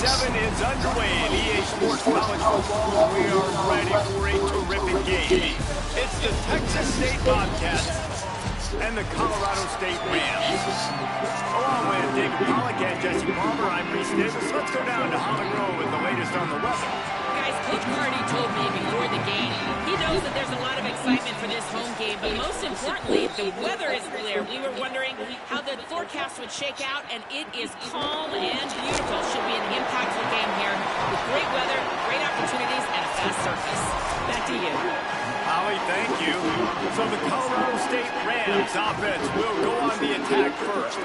7 is underway in EA Sports College Football. We are ready for a terrific game. It's the Texas State Bobcats and the Colorado State Rams. Along with David Pollack and Jesse Palmer, I'm Reese Davis. Let's go down to Holly Grove with the latest on the weather. Guys, Coach Cardi told me before the game, he knows that there's a lot of excitement for this home game, but most importantly, the weather is clear. We were wondering how the forecast would shake out, and it is calm and beautiful. Should be an impactful game here with great weather, great opportunities, and a fast surface. Back to you. Holly, thank you. So the Colorado State Rams offense will go on the attack first.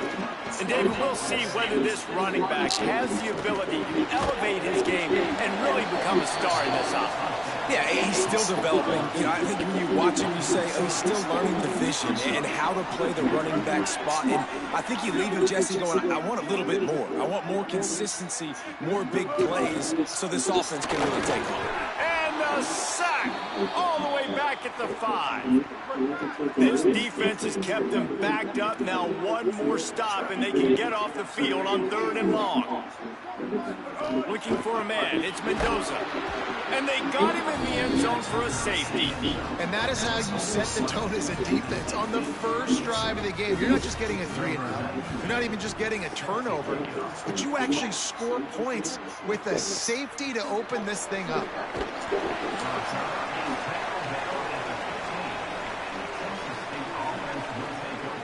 And David, we'll see whether this running back has the ability to elevate his game and really become a star in this offense. Yeah, he's still developing. You know, I think when you watch him, you say, oh, he's still learning the vision and how to play the running back spot. And I think you leave with Jesse going, I want a little bit more. I want more consistency, more big plays, so this offense can really take off. And the sack all the way back at the 5. This defense has kept them backed up. Now one more stop, and they can get off the field on 3rd and long. Looking for a man. It's Mendoza. And they got him in the end zone for a safety. And that is how you set the tone as a defense. On the first drive of the game, you're not just getting a 3-and-out. You're not even just getting a turnover, but you actually score points with a safety to open this thing up.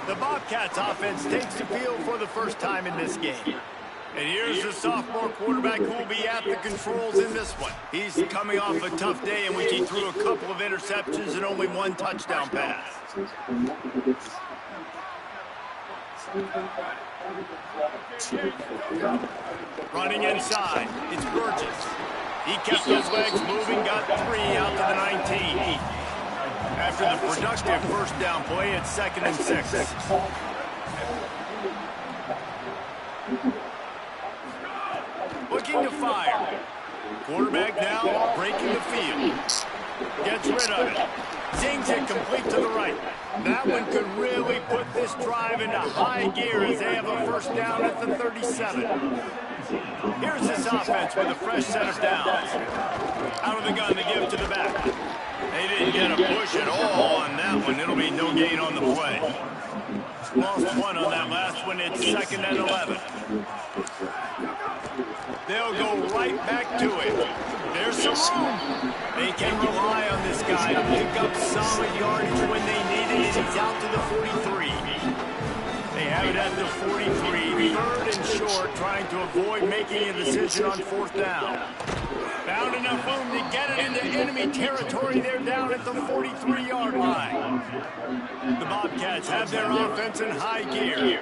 The Bobcats offense takes the field for the first time in this game. And here's the sophomore quarterback who will be at the controls in this one. He's coming off a tough day in which he threw a couple of interceptions and only 1 touchdown pass. Running inside, it's Burgess. He kept those legs moving, got 3 out to the 19. After the productive first down play, it's 2nd and 6. Looking to fire. Quarterback now breaking the field. Gets rid of it. Zings it complete to the right. That one could really put this drive into high gear as they have a first down at the 37. Here's this offense with a fresh set of downs. Out of the gun to give to the back. They didn't get a push at all on that one. It'll be no gain on the play. Lost 1 on that last one. It's 2nd and 11. They'll go right back to it. There's some room. They can rely on this guy to pick up solid yardage when they need it, and he's out to the 43. They have it at the 43, 3rd and short, trying to avoid making a decision on 4th down. Found enough room to get it into enemy territory. They're down at the 43-yard line. The Bobcats have their offense in high gear.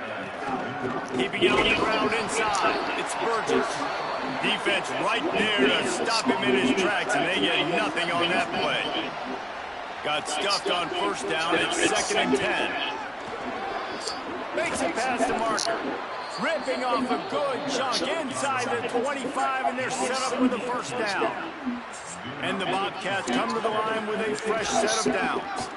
Keeping it on the ground inside. It's Burgess. Defense right there to stop him in his tracks, and they get nothing on that play. Got stuffed on first down. It's 2nd and 10. Makes a pass to Marker. Ripping off a good chunk inside the 25, and they're set up with a first down. And the Bobcats come to the line with a fresh set of downs.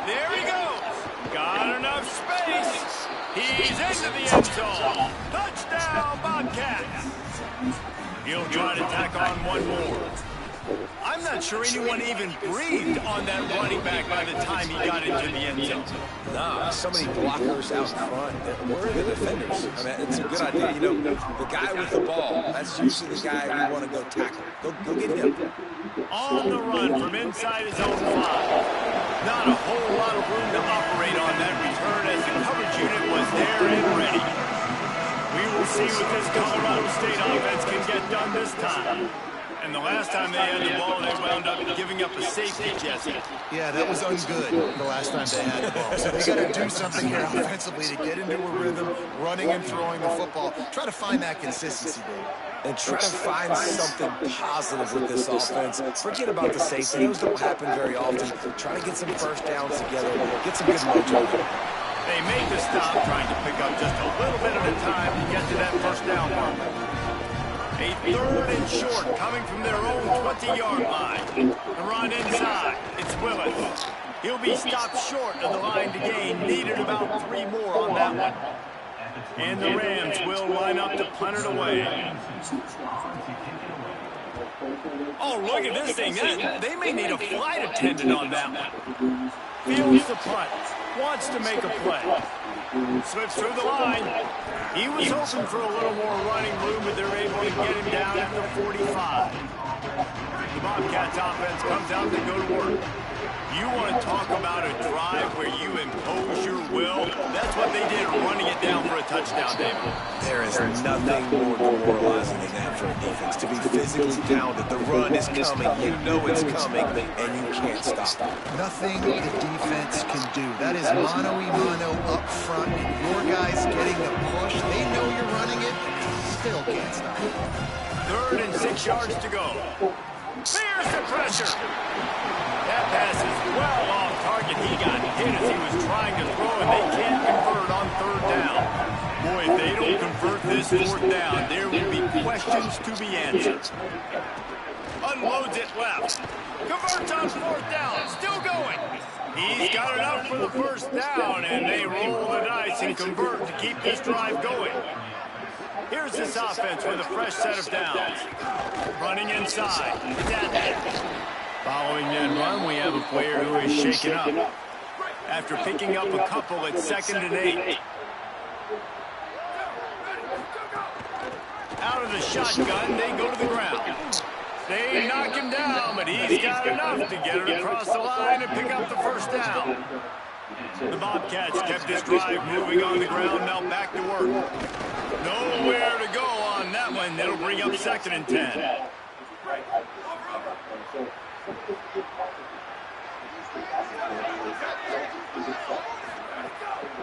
There he goes. Got enough space. He's into the end zone. Touchdown, Bobcats. He'll try to tack on one more. I'm not sure anyone even breathed on that running back by the time he got into the end zone. No, so many blockers out in front. Where are the defenders? I mean, it's a good idea. You know, the guy with the ball, that's usually the guy we want to go tackle. Go get him. On the run from inside his own 5. Not a whole lot of room to operate on that return as the coverage unit was there and ready. We will see what this Colorado State offense can get done this time. And the last time they had the ball, they wound up giving up a safety, Jesse. Yeah, that was ungood the last time they had the ball. So they got to do something here offensively to get into a rhythm, running and throwing the football. Try to find that consistency, Dave. And try to find something positive with this offense. Forget about the safety. Those don't happen very often. Try to get some first downs together. Get some good mojo. They made the stop, trying to pick up just a little bit at a time to get to that first down mark. A 3rd and short coming from their own 20-yard line. The run inside. It's Willis. He'll be stopped short of the line to gain. Needed about 3 more on that one. And the Rams will line up to punt it away. Oh, look at this thing. They may need a flight attendant on that one. Fields the punt. Wants to make a play. Slips through the line. He was hoping for a little more running room, but they're able to get him down at the 45. The Bobcats offense comes out to go to work. You want to talk about a drive where you impose your will? That's what they did, running it down for a touchdown, David. There is nothing more demoralizing than that for a defense. To be physically pounded, the run is coming, you know it's coming, and you can't stop it. Nothing the defense can do. That is mano-a-mano up front, and your guys getting the push. They know you're running it, and they still can't stop it. 3rd and 6 yards to go. There's the pressure. That pass is well off target. He got hit as he was trying to throw, and they can't convert on 3rd down. Boy, if they don't convert this 4th down, there will be questions to be answered. Unloads it left. Converts on 4th down. Still going. He's got enough for the 1st down, and they roll the dice and convert to keep this drive going. Here's this offense with a fresh set of downs. Running inside. Following that run, we have a player who is shaken up. After picking up a couple at 2nd and 8. Out of the shotgun, they go to the ground. They knock him down, but he's got enough to get it across the line and pick up the 1st down. The Bobcats kept this drive moving on the ground, now back to work. Nowhere to go on that one. That'll bring up 2nd and 10.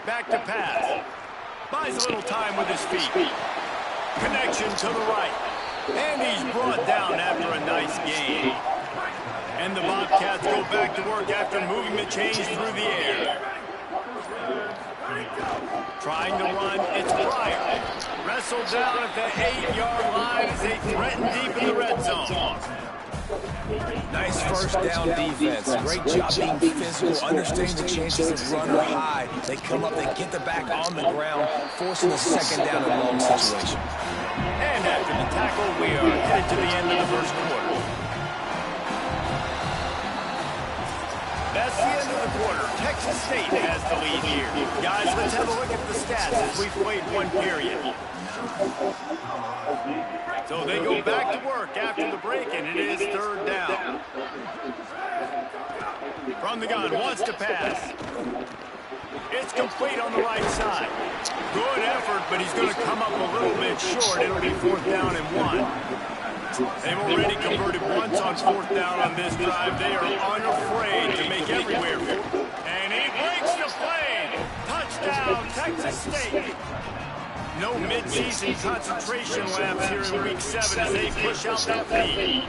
Back to pass. Buys a little time with his feet. Connection to the right. And he's brought down after a nice gain. And the Bobcats go back to work after moving the chains through the air. Trying to run, it's Pryor. Wrestled down at the 8-yard line as they threaten deep in the red zone. Nice 1st down defense. Great job being physical, understanding the chances of run or hide. They come up, they get the back on the ground, forcing a 2nd down and long situation. And after the tackle, we are headed to the end of the 1st quarter. That's the end of the quarter. Texas State has the lead here. Guys, let's have a look at the stats as we've played one period. So they go back to work after the break, and it is 3rd down. From the gun, wants to pass. It's complete on the right side. Good effort, but he's going to come up a little bit short. It'll be 4th down and 1. They've already converted once on 4th down on this drive. They are unafraid to make everywhere. And he breaks the play. Touchdown, Texas State. No mid-season concentration laps here in Week 7 as they push out that lead.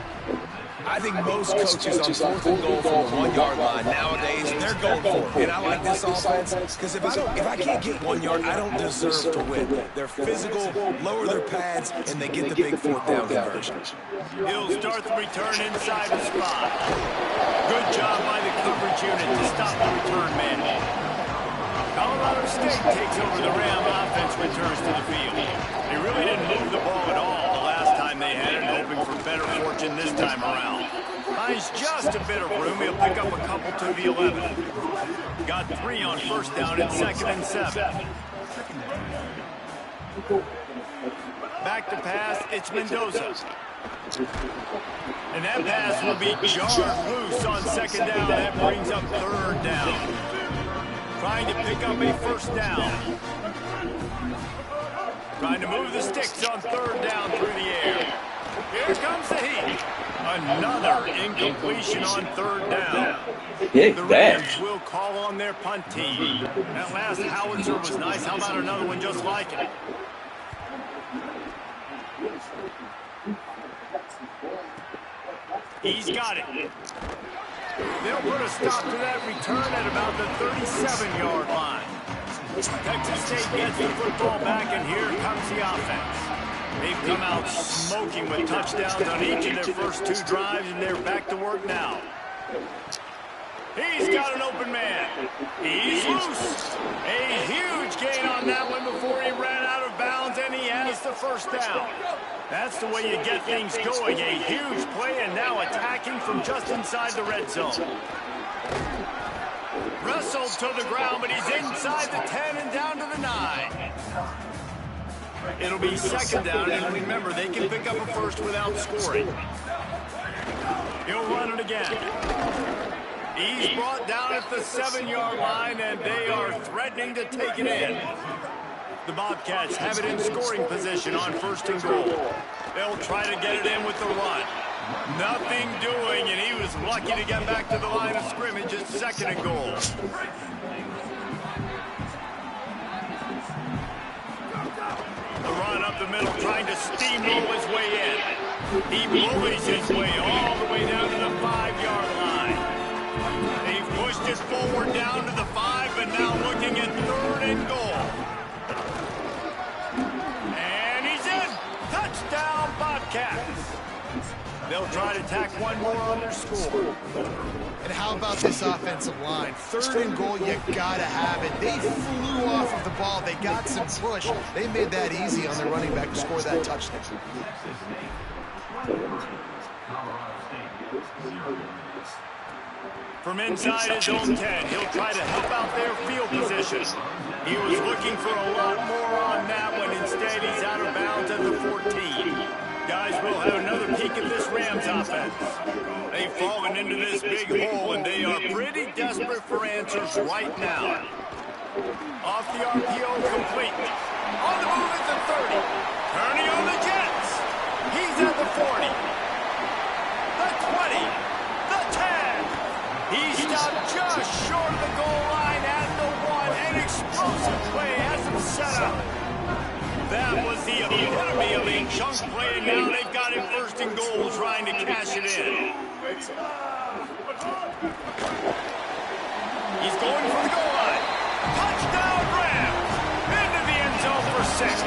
I think most coaches on 4th and goal from the 1-yard line nowadays, they're going for it. And I like this offense because if I can't get 1 yard, I don't deserve to win. They're physical, lower their pads, and they get the big 4th down conversion. He'll start the return inside the spot. Good job by the coverage unit to stop the return man. Colorado State takes over the Ram offense, returns to the field. They really didn't move the ball at all the last time they had it, hoping for better fortune this time around. Finds just a bit of room. He'll pick up a couple to the 11. Got 3 on 1st down at 2nd and 7. Back to pass, it's Mendoza. And that pass will be jarred loose on 2nd down. That brings up 3rd down. Trying to pick up a 1st down. Trying to move the sticks on 3rd down through the air. Here comes the heat. Another incompletion on 3rd down. The Rams will call on their punt team. That last howitzer was nice. How about another one just like it? He's got it. They'll put a stop to that return at about the 37-yard line. Texas State gets the football back, and here comes the offense. They've come out smoking with touchdowns on each of their first 2 drives, and they're back to work now. He's got an open man. He's loose. A huge gain on that one before he ran out of bounds, and he has the first down. That's the way you get things going. A huge play, and now attacking from just inside the red zone. Wrestled to the ground, but he's inside the 10 and down to the 9. It'll be second down, and remember, they can pick up a first without scoring. He'll run it again. He's brought down at the 7-yard line, and they are threatening to take it in. The Bobcats have it in scoring position on 1st and goal. They'll try to get it in with the run. Nothing doing, and he was lucky to get back to the line of scrimmage at 2nd and goal. The run up the middle, trying to steamroll his way in. He bullies his way all the way down to the 5-yard line. They've pushed it forward down to the 5, but now looking at 3rd and goal. And he's in. Touchdown, Bobcats. They'll try to tack one more on their score. And how about this offensive line? 3rd and goal, you gotta have it. They flew off of the ball. They got some push. They made that easy on their running back to score that touchdown. From inside his own 10, he'll try to help out their field position. He was looking for a lot more on that one. Instead, he's out of bounds at the 14. Guys, we'll have another peek at this Rams offense. They've fallen into this big hole, and they are pretty desperate for answers right now. Off the RPO, complete. On the move at the 30. Turning on the Jets. He's at the 40. The 20. The 10. He stopped just short of the goal line at the 1. An explosive play has him set up. That was the epitome of a chunk play, and now they've got him 1st and goal, trying to cash it in. He's going for the goal line. Touchdown, Rams! Into the end zone for 6.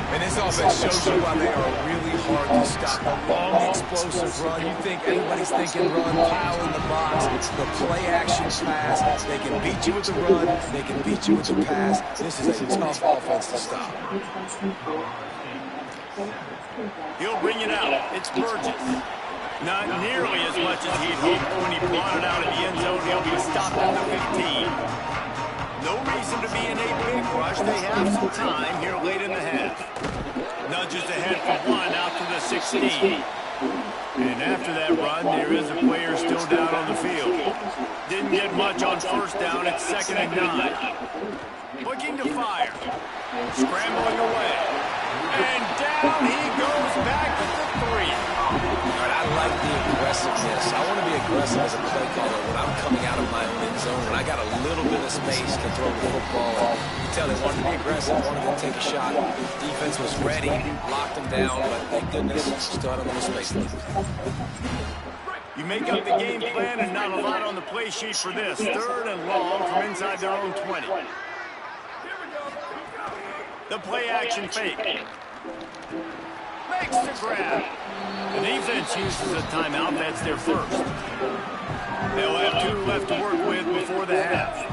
And this offense shows you why they are really hard to stop. A long, explosive run. You think anybody's thinking run, pile in the box. The play-action pass. They can beat you with the run. They can beat you with the pass. This is a tough offense to stop. He'll bring it out. It's Burgess. Not nearly as much as he'd hoped when he brought it out of the end zone. He'll be stopped at the 15. No reason to be in a big rush. They have some time here late in the half. Nudges ahead for 1 out to the 16. And after that run, there is a player still down on the field. Didn't get much on 1st down at 2nd and 9. Looking to fire. Scrambling away. And down he goes back at the 3. All right, I like the aggressiveness. I want to be aggressive as a play caller when I'm coming out of my own end zone. When I got a little bit of space to throw the football, you can tell they wanted to be aggressive, wanted to take a shot. Defense was ready, locked them down, but thank goodness, still had a little space left. You make up the game plan, and not a lot on the play sheet for this. 3rd and long from inside their own 20. The play action fake. Makes the grab. The defense uses a timeout. That's their 1st. They'll have 2 left to work with before the half.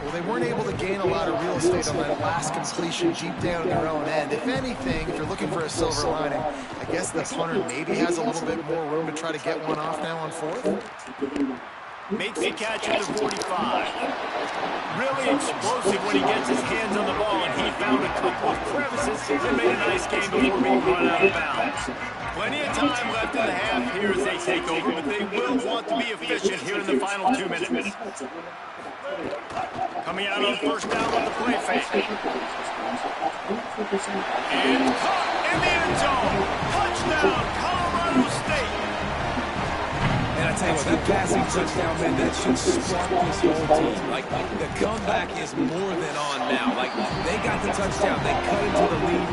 Well, they weren't able to gain a lot of real estate on that last completion deep down in their own end. If anything, if you're looking for a silver lining, I guess the punter maybe has a little bit more room to try to get one off now on 4th. Makes the catch at the 45. Really explosive when he gets his hands on the ball, and he found a couple of crevices and made a nice game before being run out of bounds. Plenty of time left in the half here as they take over, but they will want to be efficient here in the final 2 minutes. Coming out on 1st down with the play fake. And caught in the end zone. Touchdown, Colorado State. And I tell you what, that passing touchdown, man, that should spark this whole team. Like, the comeback is more than on now. Like, they got the touchdown. They cut into the lead.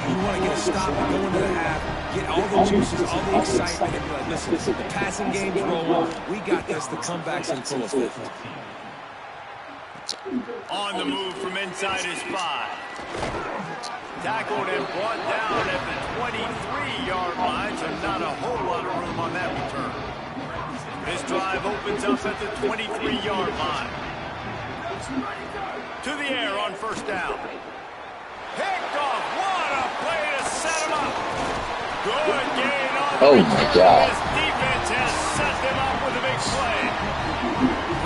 You want to get a stop and go into the half, get all the juices, all the excitement, and be like, listen, the passing game's rolling. We got this. The comeback's in full effect. On the move from inside his 5. Tackled and brought down at the 23-yard line, so not a whole lot of room on that return. This drive opens up at the 23-yard line. To the air on first down. Picked off. What a play to set him up. Good gain on the return. This defense has set them up with a big play.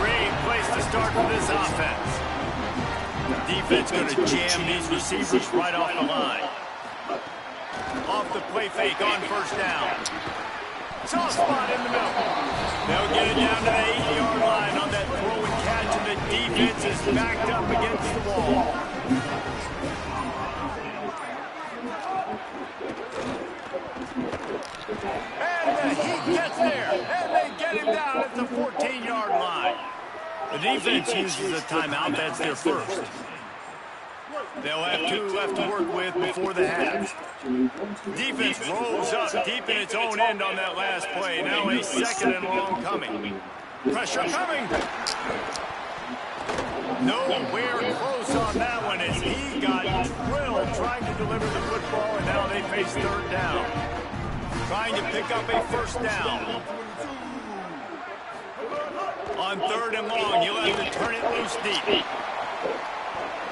Great place to start for this offense. The defense going to jam these receivers right off the line. Off the play fake on first down. Soft spot in the middle. They'll get it down to the 8-yard line on that throw and catch, and the defense is backed up against the wall. And the heat gets there, and they get him down at the 14-yard line. The defense uses a timeout. That's their first. They'll have 2 left to work with before the half. Defense rolls up deep in its own end on that last play. Now a second and long coming. Pressure coming. Nowhere close on that one as he got drilled trying to deliver the football, and now they face third down. Trying to pick up a first down. On third and long, you'll have to turn it loose deep.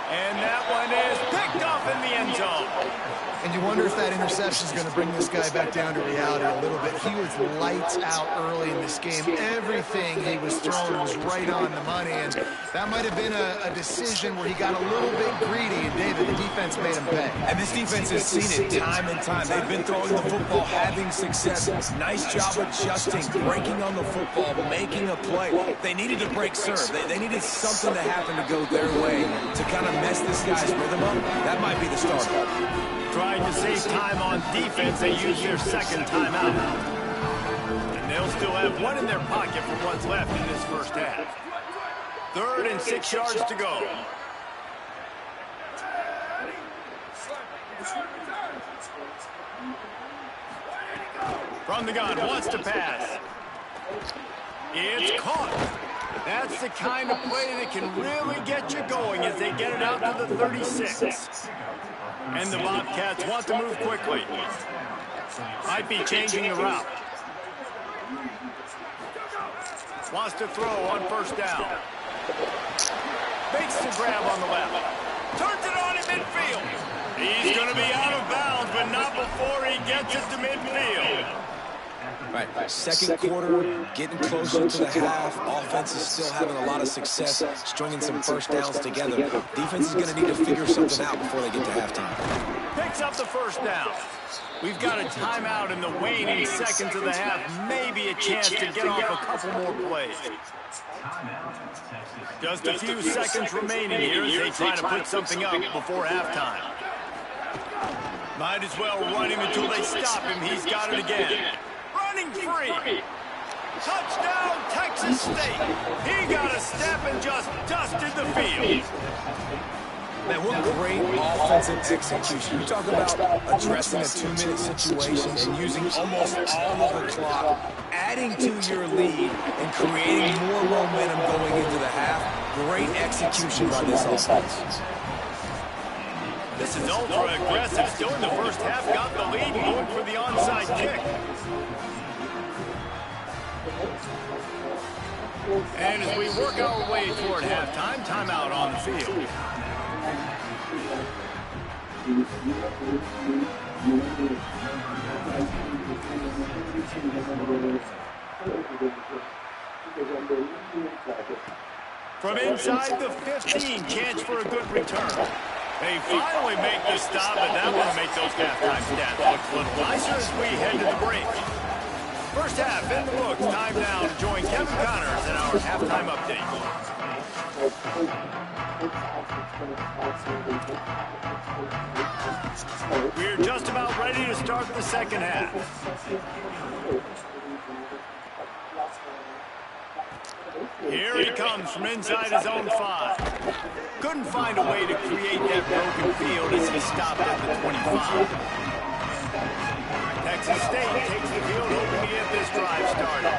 And that one is picked off in the end zone. And you wonder if that interception is going to bring this guy back down to reality a little bit. He was lights out early in this game. Everything he was throwing was right on the money, and that might have been a decision where he got a little bit greedy, and David, the defense made him pay. And this defense has seen it time and time. They've been throwing the football, having success. Nice job adjusting, breaking on the football, making a play. They needed to break serve. They needed something to happen to go their way to kind of mess this guy's rhythm up. That might be the start. Trying to save time on defense, they use their second timeout. And they'll still have 1 in their pocket for what's left in this first half. 3rd and 6 yards to go. From the gun, wants to pass. It's caught. That's the kind of play that can really get you going as they get it out to the 36. And the Bobcats want to move quickly. Might be changing the route. Wants to throw on first down. Makes the grab on the left. Turns it on in midfield. He's going to be out of bounds, but not before he gets it to midfield. Right, second quarter, getting closer to the half. Offense is still having a lot of success, stringing some first downs together. Defense is going to need to figure something out before they get to halftime. Picks up the first down. We've got a timeout in the waning seconds of the half. Maybe a chance to get off a couple more plays. Just a few seconds remaining here as they try to put something up before halftime. Might as well run him until they stop him. He's got it again. Running free. Touchdown, Texas State. He got a step and just dusted the field. Man, what great offensive execution. You talk about addressing a 2-minute situation and using almost all of the clock, adding to your lead and creating more momentum going into the half. Great execution by this offense. This is ultra-aggressive. Still in the first half, got the lead and going for the onside kick. And as we work our way toward halftime, timeout on the field. From inside the 15, chance for a good return. They finally make the stop, but that will make those halftime stats look a little nicer as we head to the break. First half in the books. Time now to join Kevin Connors in our halftime update. We're just about ready to start the second half. Here he comes from inside his own 5. Couldn't find a way to create that broken field as he stopped at the 25. Texas State takes the field, opening to get this drive started.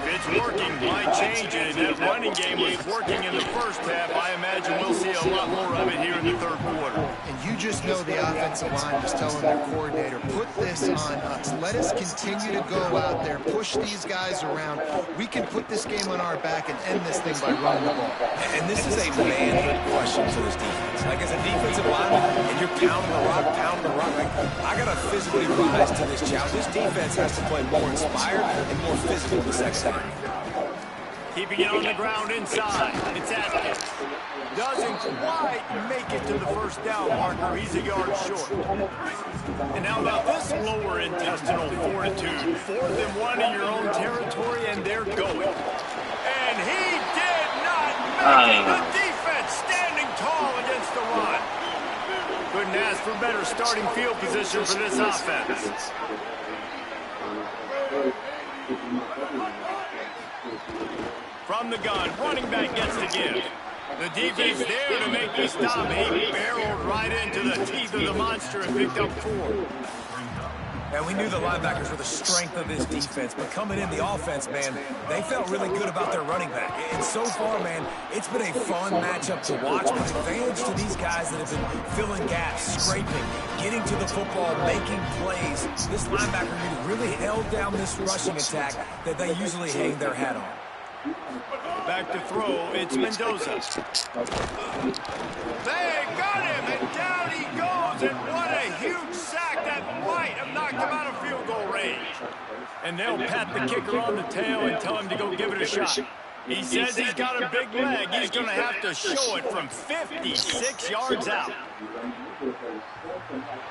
If it's working, why change it? And that running game was working in the first half. I imagine we'll see a lot more of it here in the third quarter. And you just know the offensive line was telling their coordinator, put this on us. Let us continue to go out there, push these guys around. We can put this game on our back and end this thing by running the ball. And this is a manhood question for this defense. Like, as a defensive lineman, and you're pounding the rock, like, I got to physically rise to this challenge. This defense has to play more inspired and more physical in the second half. Keeping it on the ground inside. It's Atkins. Doesn't quite make it to the first down marker. He's a yard short. And now about this lower intestinal fortitude. 4th and 1 in your own territory, and they're going. And he did not make it. The defense standing tall against the run. Couldn't ask for better starting field position for this offense. From the gun, running back gets the give. The defense there to make the stop. He barreled right into the teeth of the monster and picked up 4. And we knew the linebackers were the strength of this defense, but coming in the offense, man, they felt really good about their running back. And so far, man, it's been a fun matchup to watch, but advantage to these guys that have been filling gaps, scraping, getting to the football, making plays. This linebacker unit really held down this rushing attack that they usually hang their hat on. Back to throw, it's Mendoza. They got him, and down he goes, and what a huge sack that might have knocked him out of field goal range. And they'll pat the kicker on the tail and tell him to go give it a shot. He says he's got a big leg. He's going to have to show it from 56 yards out.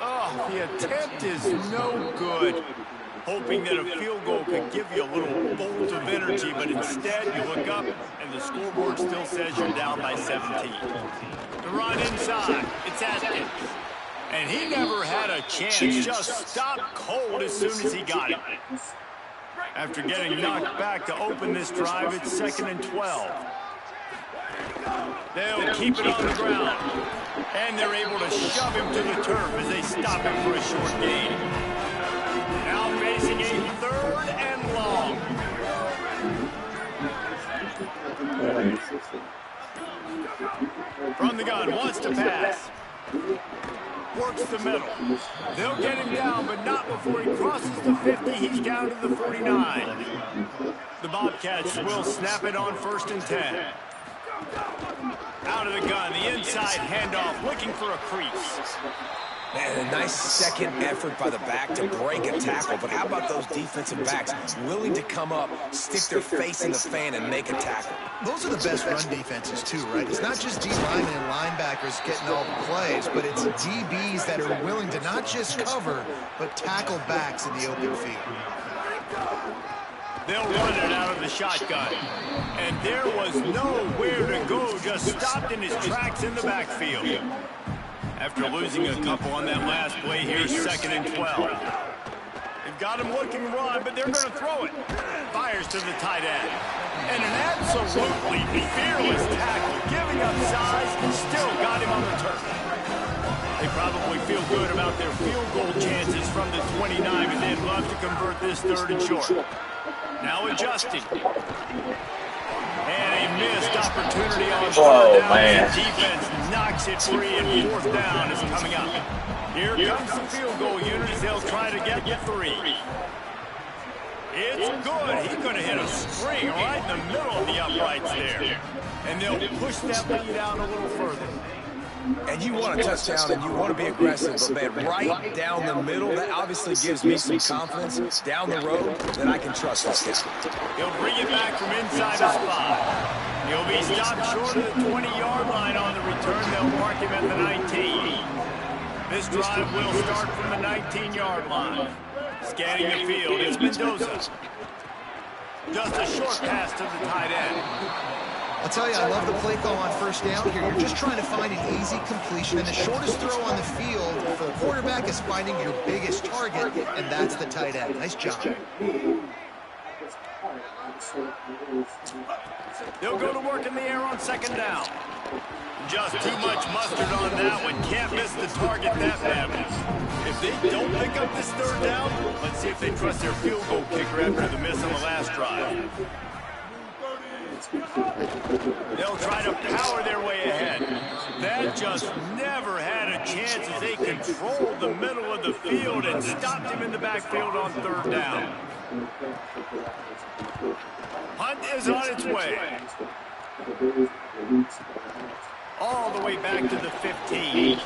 Oh, the attempt is no good. Hoping that a field goal could give you a little bolt of energy, but instead you look up and the scoreboard still says you're down by 17. The run inside, it's Atkins. And he never had a chance, just stopped cold as soon as he got it. After getting knocked back to open this drive, it's 2nd and 12. They'll keep it on the ground. And they're able to shove him to the turf as they stop him for a short gain. Now facing a 3rd and long. From the gun, wants to pass. Works the middle. They'll get him down, but not before he crosses the 50. He's down to the 49. The Bobcats will snap it on 1st and 10. Out of the gun, the inside handoff, looking for a crease. Man, a nice second effort by the back to break a tackle, but how about those defensive backs willing to come up, stick their face in the fan, and make a tackle? Those are the best run defenses, too, right? It's not just D linemen and linebackers getting all the plays, but it's DBs that are willing to not just cover, but tackle backs in the open field. They'll run it out of the shotgun. And there was nowhere to go, just stopped in his tracks in the backfield. After losing a couple on that last play, here's 2nd and 12. They've got him looking to run, but they're going to throw it. Fires to the tight end. And an absolutely fearless tackle, giving up size, and still got him on the turf. They probably feel good about their field goal chances from the 29, and they'd love to convert this 3rd and short. Now adjusting. And a missed opportunity on 3rd down. The defense knocks it free, and 4th down is coming up. Here comes the field goal unit as they'll try to get the 3. It's good. He's going to hit a string right in the middle of the uprights there. And they'll push that lead out a little further. And you want a touchdown and you want to be aggressive, but man, right down the middle, that obviously gives me some confidence down the road that I can trust this guy. He'll bring it back from inside his 5. He'll be stopped short of the 20-yard line on the return. They'll mark him at the 19. This drive will start from the 19-yard line. Scanning the field, it's Mendoza. Just a short pass to the tight end. I'll tell you, I love the play call on 1st down here. You're just trying to find an easy completion, and the shortest throw on the field for the quarterback is finding your biggest target, and that's the tight end. Nice job. They'll go to work in the air on 2nd down. Just too much mustard on that one. Can't miss the target that badly. If they don't pick up this third down, let's see if they trust their field goal kicker after the miss on the last drive. They'll try to power their way ahead. That just never had a chance as they controlled the middle of the field and stopped him in the backfield on third down. Hunt is on its way. All the way back to the 15.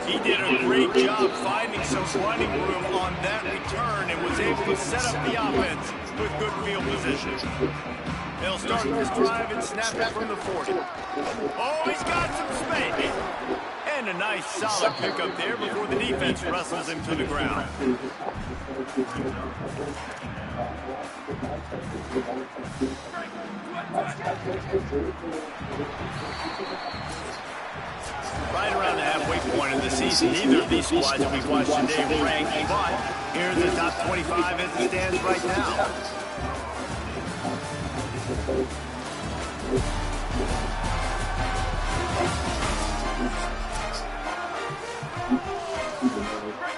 He did a great job finding some running room on that return and was able to set up the offense with good field position. They'll start this drive and snap it from the 40. Oh, he's got some space. And a nice solid pickup there before the defense wrestles him to the ground. Right around the halfway point of the season, neither of these squads that we've watched today ranked, but here in the top 25 as it stands right now.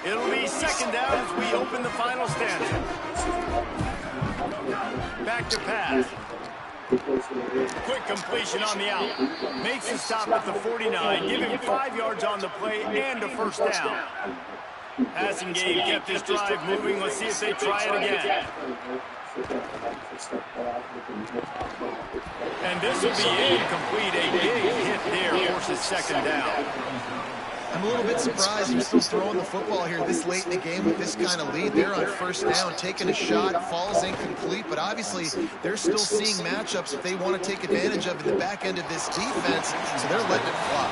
It'll be second down as we open the final stanza. Back to pass. Quick completion on the out. Makes the stop at the 49. Give him 5 yards on the play and a first down. Passing game kept his drive moving. Let's see if they try it again. And this will be incomplete. A big hit there forces second down. I'm a little bit surprised he's still throwing the football here this late in the game with this kind of lead. They're on first down, taking a shot, falls incomplete, but obviously they're still seeing matchups that they want to take advantage of in the back end of this defense, so they're letting it fly.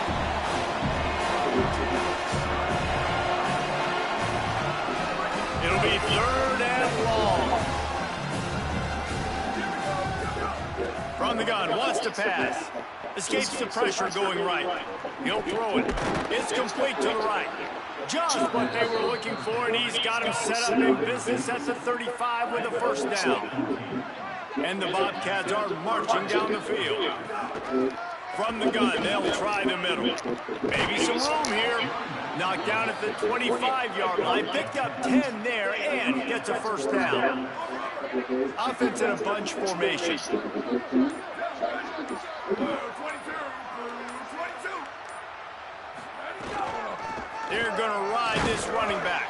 It'll be third and long. From the gun, wants to pass. Escapes the pressure going right. He'll throw it. It's complete to the right. Just what they were looking for, and he's got him set up in business at the 35 with a first down. And the Bobcats are marching down the field. From the gun, they'll try the middle. Maybe some room here. Knocked down at the 25-yard line. Picked up 10 there and gets a first down. Offense in a bunch formation. They're going to ride this running back.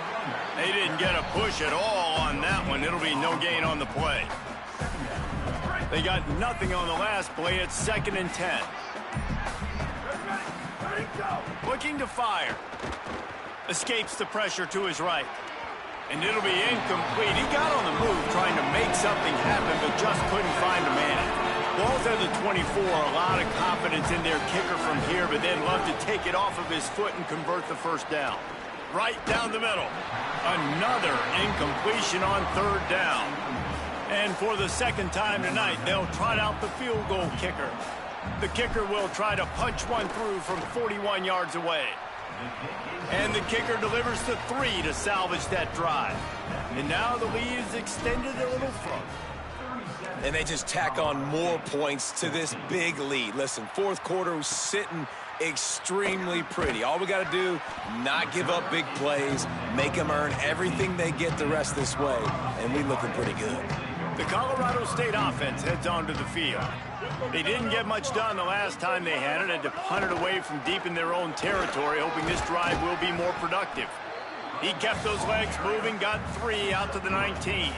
They didn't get a push at all on that one. It'll be no gain on the play. They got nothing on the last play. It's 2nd and 10. Looking to fire. Escapes the pressure to his right. And it'll be incomplete. He got on the move trying to make something happen, but just couldn't find a man. Ball's at the 24. A lot of confidence in their kicker from here, but they'd love to take it off of his foot and convert the first down. Right down the middle. Another incompletion on third down. And for the second time tonight, they'll trot out the field goal kicker. The kicker will try to punch one through from 41 yards away. And the kicker delivers the 3 to salvage that drive. And now the lead is extended a little further. And they just tack on more points to this big lead. Listen, fourth quarter was sitting extremely pretty. All we got to do, not give up big plays, make them earn everything they get the rest this way, and we looking pretty good. The Colorado State offense heads onto the field. They didn't get much done the last time they had it, had to punt it away from deep in their own territory, hoping this drive will be more productive. He kept those legs moving, got 3 out to the 19.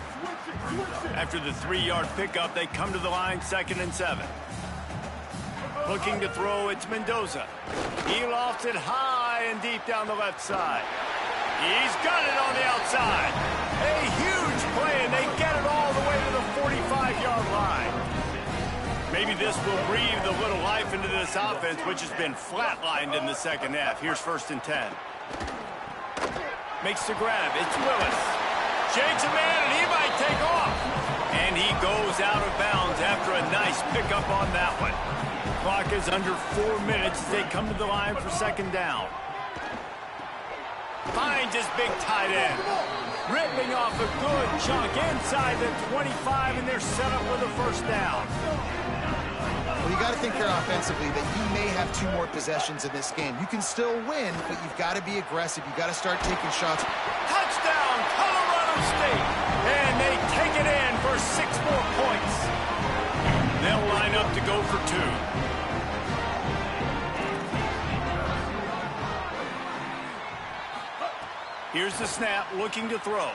After the 3-yard pickup, they come to the line 2nd and 7. Looking to throw, it's Mendoza. He lofts it high and deep down the left side. He's got it on the outside. A huge play, and they get it all the way to the 45-yard line. Maybe this will breathe a little life into this offense, which has been flatlined in the second half. Here's 1st and 10. Makes the grab. It's Willis. Shakes a man, and he might take off. And he goes out of bounds after a nice pickup on that one. Clock is under 4 minutes as they come to the line for 2nd down. Finds his big tight end. Ripping off a good chunk inside the 25, and they're set up with a first down. Well, you got to think here offensively that you may have 2 more possessions in this game. You can still win, but you've got to be aggressive. You've got to start taking shots. Touchdown, Colorado State. And they take it in for 6 more points. They'll line up to go for 2. Here's the snap, looking to throw.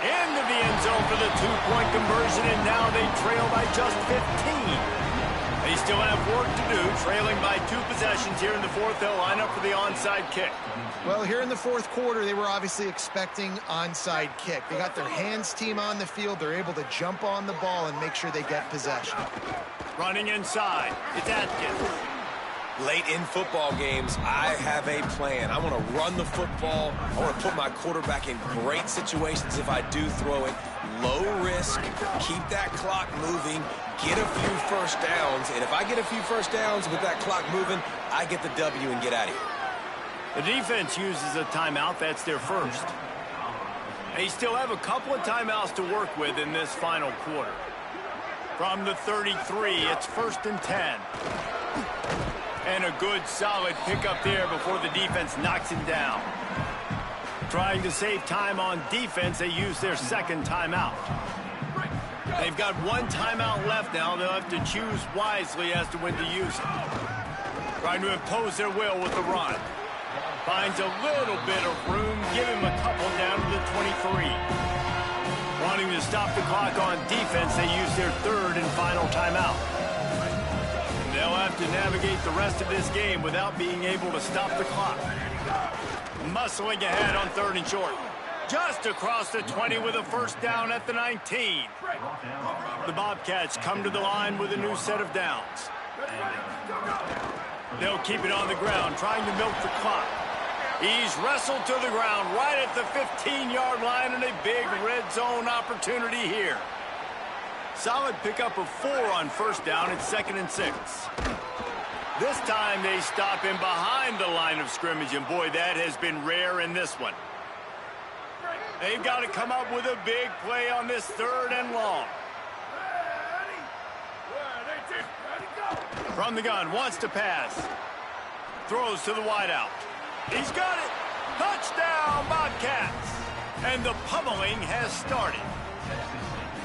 Into the end zone for the 2-point conversion, and now they trail by just 15. They still have work to do, trailing by 2 possessions here in the 4th. They'll line up for the onside kick. Well, here in the 4th quarter, they were obviously expecting onside kick. They got their hands team on the field. They're able to jump on the ball and make sure they get possession. Running inside, it's Atkins. Late in football games, I have a plan. I want to run the football. I want to put my quarterback in great situations if I do throw it. Low risk, keep that clock moving, get a few first downs. And if I get a few first downs with that clock moving, I get the W and get out of here. The defense uses a timeout. That's their first. They still have a couple of timeouts to work with in this final quarter. From the 33, it's 1st and 10. And a good, solid pickup there before the defense knocks him down. Trying to save time on defense, they use their 2nd timeout. They've got 1 timeout left now. They'll have to choose wisely as to when to use it. Trying to impose their will with the run. Finds a little bit of room. Give him a couple down to the 23. Wanting to stop the clock on defense, they use their 3rd and final timeout. They'll have to navigate the rest of this game without being able to stop the clock. Muscling ahead on 3rd and short. Just across the 20 with a first down at the 19. The Bobcats come to the line with a new set of downs. They'll keep it on the ground, trying to milk the clock. He's wrestled to the ground right at the 15-yard line, and a big red zone opportunity here. Solid pickup of 4 on first down. It's 2nd and 6. This time they stop him behind the line of scrimmage, and boy, that has been rare in this one. They've got to come up with a big play on this 3rd and long. From the gun, wants to pass. Throws to the wideout. He's got it. Touchdown, Bobcats. And the pummeling has started.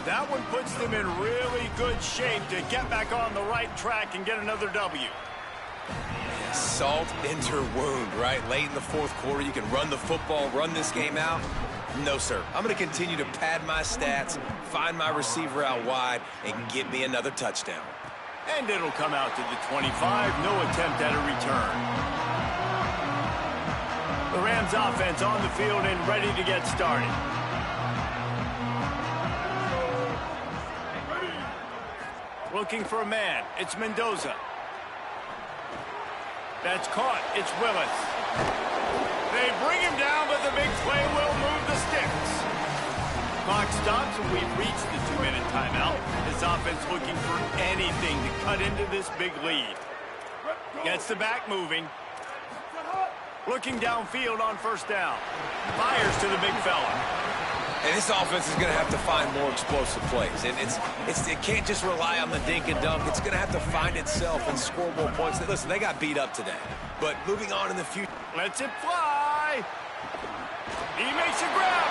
That one puts them in really good shape to get back on the right track and get another W. Salt into wound, right? Late in the 4th quarter, you can run the football, run this game out. No, sir. I'm going to continue to pad my stats, find my receiver out wide, and get me another touchdown. And it'll come out to the 25. No attempt at a return. The Rams offense on the field and ready to get started. Looking for a man. It's Mendoza. That's caught. It's Willis. They bring him down, but the big play will move the sticks. Clock stops, and we've reached the 2-minute timeout. This offense looking for anything to cut into this big lead. Gets the back moving. Looking downfield on first down. Fires to the big fella. And this offense is going to have to find more explosive plays. And it can't just rely on the dink and dunk. It's going to have to find itself and score more points. Listen, they got beat up today. But moving on in the future. Lets it fly. He makes a grab.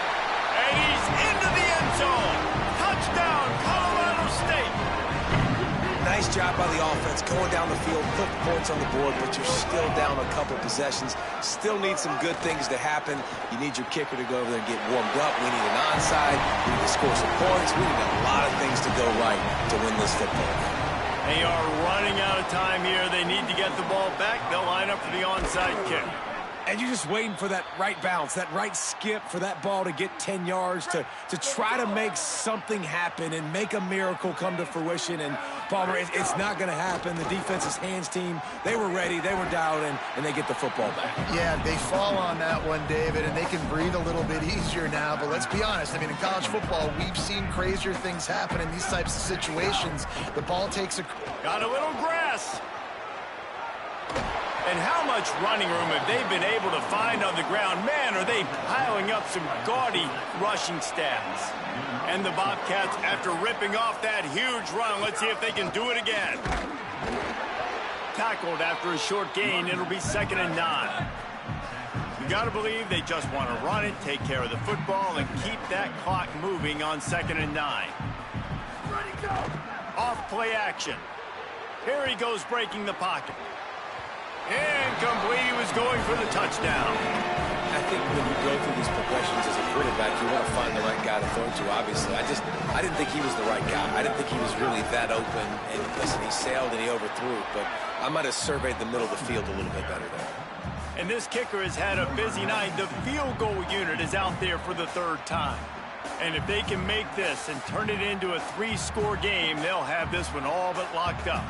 And he's into the end zone. Touchdown, Colorado State. Nice job by the offense going down the field, put points on the board, but you're still down a couple possessions. Still need some good things to happen. You need your kicker to go over there and get warmed up. We need an onside. We need to score some points. We need a lot of things to go right to win this football game. They are running out of time here. They need to get the ball back. They'll line up for the onside kick. And you're just waiting for that right bounce, that right skip for that ball to get 10 yards to try to make something happen and make a miracle come to fruition. And, Palmer, it's not going to happen. The defense's hands team, they were ready, they were dialed in, and they get the football back. Yeah, they fall on that one, David, and they can breathe a little bit easier now. But let's be honest. I mean, in college football, we've seen crazier things happen in these types of situations. The ball takes a... Got a little grass. And how much running room have they been able to find on the ground? Man, are they piling up some gaudy rushing stats. And the Bobcats, after ripping off that huge run, let's see if they can do it again. Tackled after a short gain, it'll be 2nd and 9. You got to believe they just want to run it, take care of the football, and keep that clock moving on 2nd and 9. Off play action. Here he goes breaking the pocket. Incomplete. He was going for the touchdown. I think when you go through these progressions as a quarterback, you want to find the right guy to throw to, obviously. I didn't think he was the right guy. I didn't think he was really that open. And listen, he sailed and he overthrew it, but I might have surveyed the middle of the field a little bit better there. And this kicker has had a busy night. The field goal unit is out there for the 3rd time. And if they can make this and turn it into a 3-score game, they'll have this one all but locked up.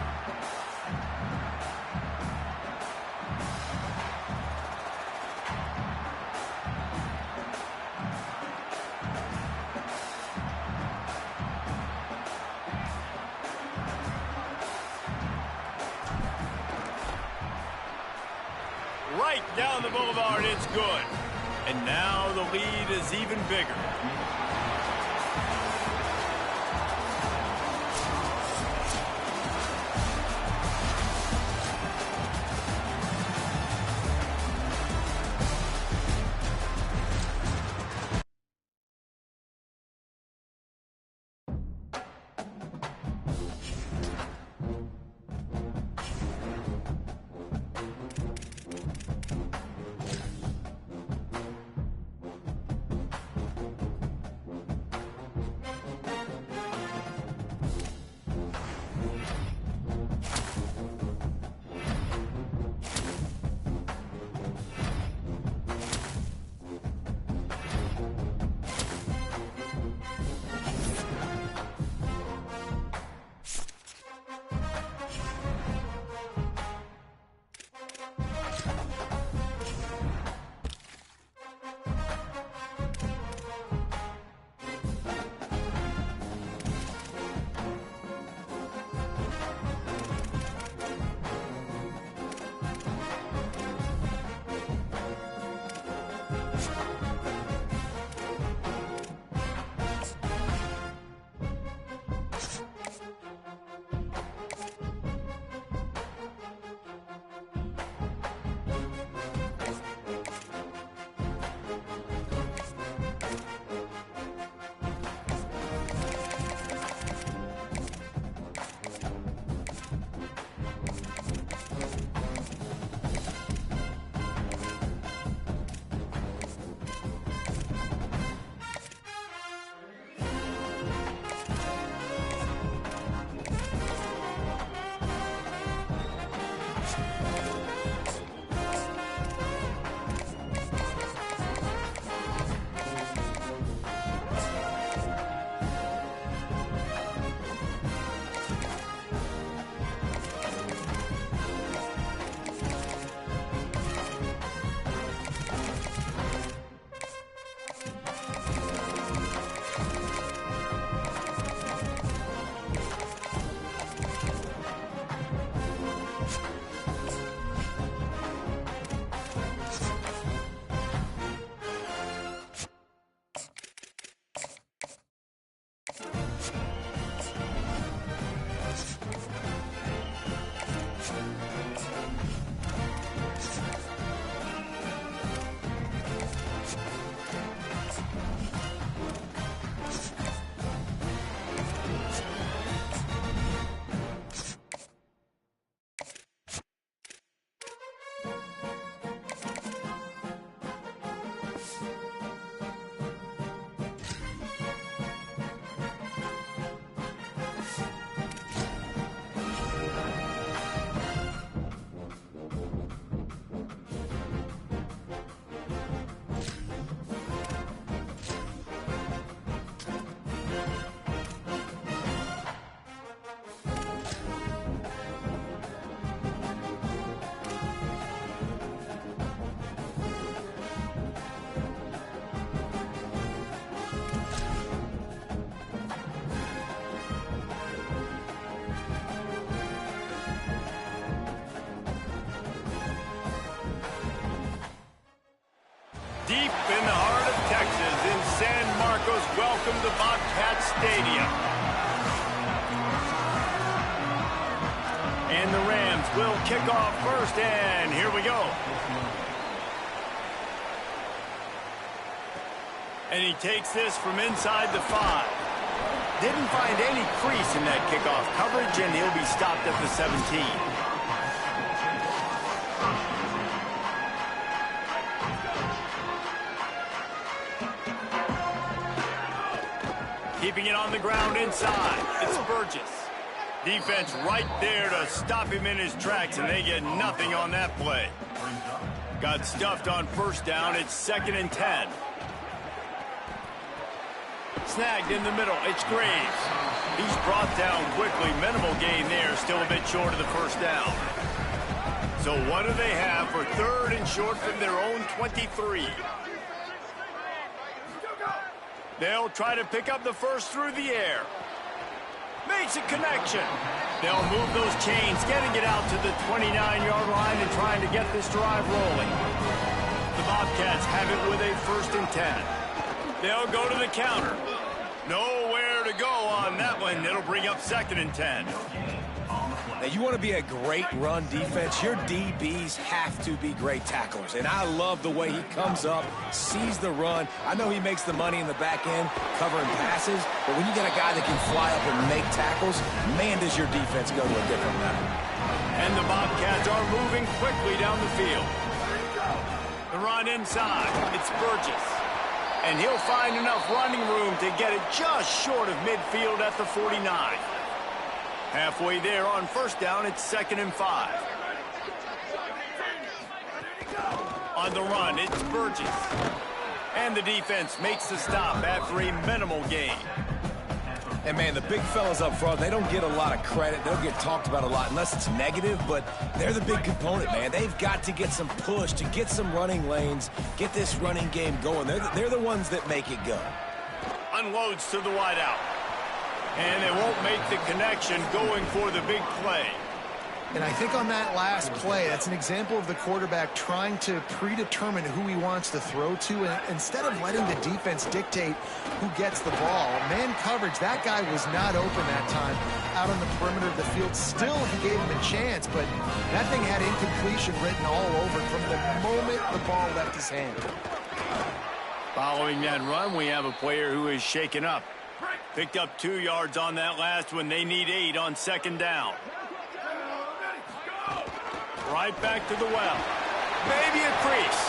Right down the boulevard, it's good. And now the lead is even bigger. Deep in the heart of Texas, in San Marcos, welcome to Bobcat Stadium. And the Rams will kick off first, and here we go. And he takes this from inside the 5. Didn't find any crease in that kickoff coverage, and he'll be stopped at the 17. Keeping it on the ground inside. It's Burgess. Defense right there to stop him in his tracks, and they get nothing on that play. Got stuffed on first down. It's 2nd and 10. Snagged in the middle. It's Graves. He's brought down quickly. Minimal gain there. Still a bit short of the first down. So what do they have for 3rd and short from their own 23? They'll try to pick up the first through the air. Makes a connection. They'll move those chains, getting it out to the 29-yard line and trying to get this drive rolling. The Bobcats have it with a 1st and 10. They'll go to the counter. Nowhere to go on that one. It'll bring up 2nd and 10. Now, you want to be a great run defense, your DBs have to be great tacklers. And I love the way he comes up, sees the run. I know he makes the money in the back end covering passes, but when you get a guy that can fly up and make tackles, man, does your defense go to a different level. And the Bobcats are moving quickly down the field. The run inside. It's Burgess. And he'll find enough running room to get it just short of midfield at the 49. Halfway there on first down, it's 2nd and 5. On the run, it's Burgess. And the defense makes the stop after a minimal gain. And, man, the big fellas up front, they don't get a lot of credit. They'll get talked about a lot unless it's negative, but they're the big component, man. They've got to get some push, to get some running lanes, get this running game going. They're the ones that make it go. Unloads to the wideout. And they won't make the connection going for the big play. And I think on that last play, that's an example of the quarterback trying to predetermine who he wants to throw to, and instead of letting the defense dictate who gets the ball. Man coverage, that guy was not open that time out on the perimeter of the field. Still, he gave him a chance, but that thing had incompletion written all over it from the moment the ball left his hand. Following that run, we have a player who is shaken up. Picked up 2 yards on that last one. They need 8 on 2nd down. Right back to the well. Maybe a crease.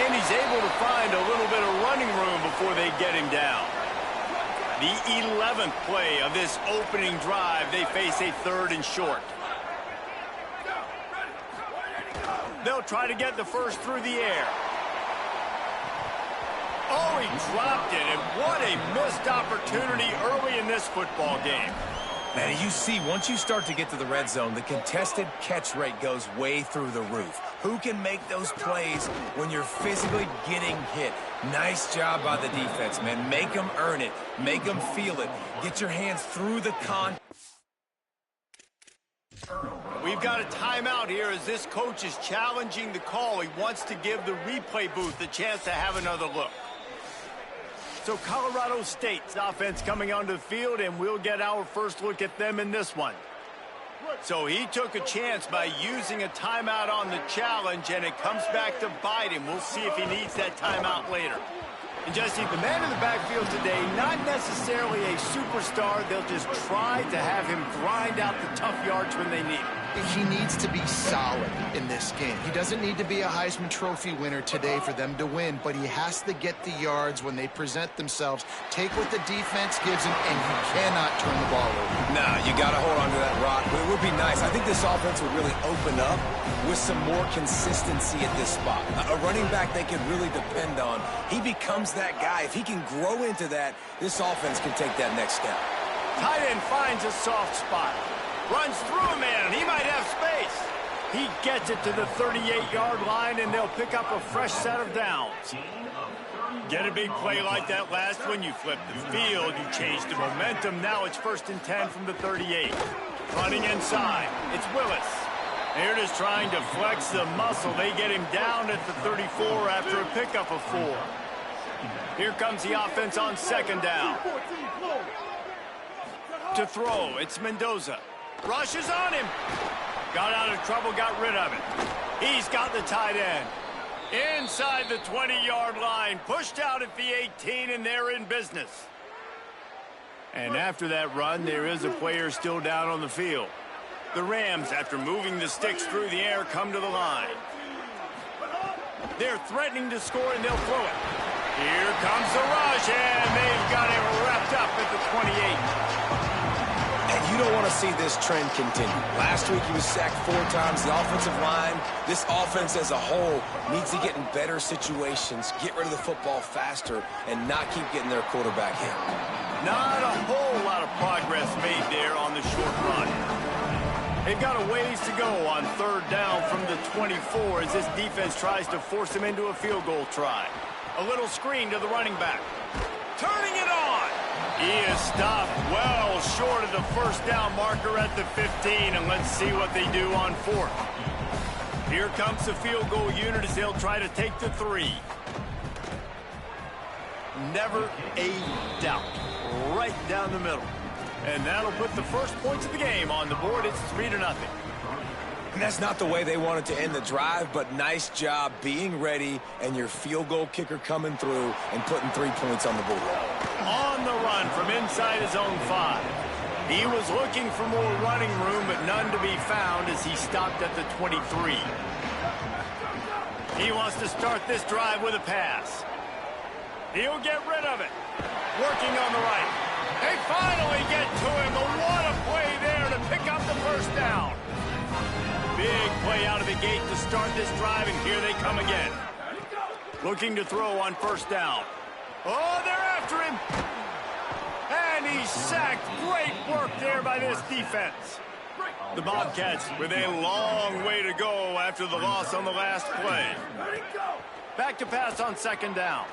And he's able to find a little bit of running room before they get him down. The 11th play of this opening drive, they face a 3rd and short. They'll try to get the first through the air. Oh, he dropped it, and what a missed opportunity early in this football game. Man, you see, once you start to get to the red zone, the contested catch rate goes way through the roof. Who can make those plays when you're physically getting hit? Nice job by the defense, man. Make them earn it. Make them feel it. Get your hands through the We've got a timeout here as this coach is challenging the call. He wants to give the replay booth a chance to have another look. So Colorado State's offense coming onto the field, and we'll get our first look at them in this one. So he took a chance by using a timeout on the challenge, and it comes back to bite him. We'll see if he needs that timeout later. And Jesse, the man in the backfield today, not necessarily a superstar. They'll just try to have him grind out the tough yards when they need it. He needs to be solid in this game. He doesn't need to be a Heisman Trophy winner today for them to win, but he has to get the yards when they present themselves. Take what the defense gives him, and he cannot turn the ball over. Nah, you got to hold on to that rock, but it would be nice. I think this offense would really open up with some more consistency at this spot. A running back they could really depend on. He becomes that guy. If he can grow into that, this offense can take that next step. Tight end finds a soft spot. Runs through a man. He might have space. He gets it to the 38-yard line, and they'll pick up a fresh set of downs. Get a big play like that last one, you flip the field, you change the momentum. Now it's 1st and 10 from the 38. Running inside, it's Willis. They're just trying to flex the muscle. They get him down at the 34 after a pickup of 4. Here comes the offense on 2nd down. To throw, it's Mendoza. Rushes on him. Got out of trouble, got rid of it. He's got the tight end. Inside the 20-yard line. Pushed out at the 18, and they're in business. And after that run, there is a player still down on the field. The Rams, after moving the sticks through the air, come to the line. They're threatening to score, and they'll throw it. Here comes the rush, and they've got it wrapped up at the 28. And you don't want to see this trend continue. Last week he was sacked 4 times. The offensive line, this offense as a whole, needs to get in better situations, get rid of the football faster, and not keep getting their quarterback hit. Not a whole lot of progress made there on the short run. They've got a ways to go on 3rd down from the 24 as this defense tries to force them into a field goal try. A little screen to the running back. Turning it on. He is stopped well short of the 1st down marker at the 15, and let's see what they do on 4th. Here comes the field goal unit as they'll try to take the 3. Never a doubt. Right down the middle. And that'll put the first points of the game on the board. It's 3-0. And that's not the way they wanted to end the drive, but nice job being ready and your field goal kicker coming through and putting 3 points on the board. On the run from inside his own 5. He was looking for more running room, but none to be found as he stopped at the 23. He wants to start this drive with a pass. He'll get rid of it. Working on the right. They finally get to him, but what a play there to pick up the 1st down. Big play out of the gate to start this drive, and here they come again. Looking to throw on 1st down. Oh, they're after him. And he's sacked. Great work there by this defense. The Bobcats with a long way to go after the loss on the last play. Back to pass on 2nd down.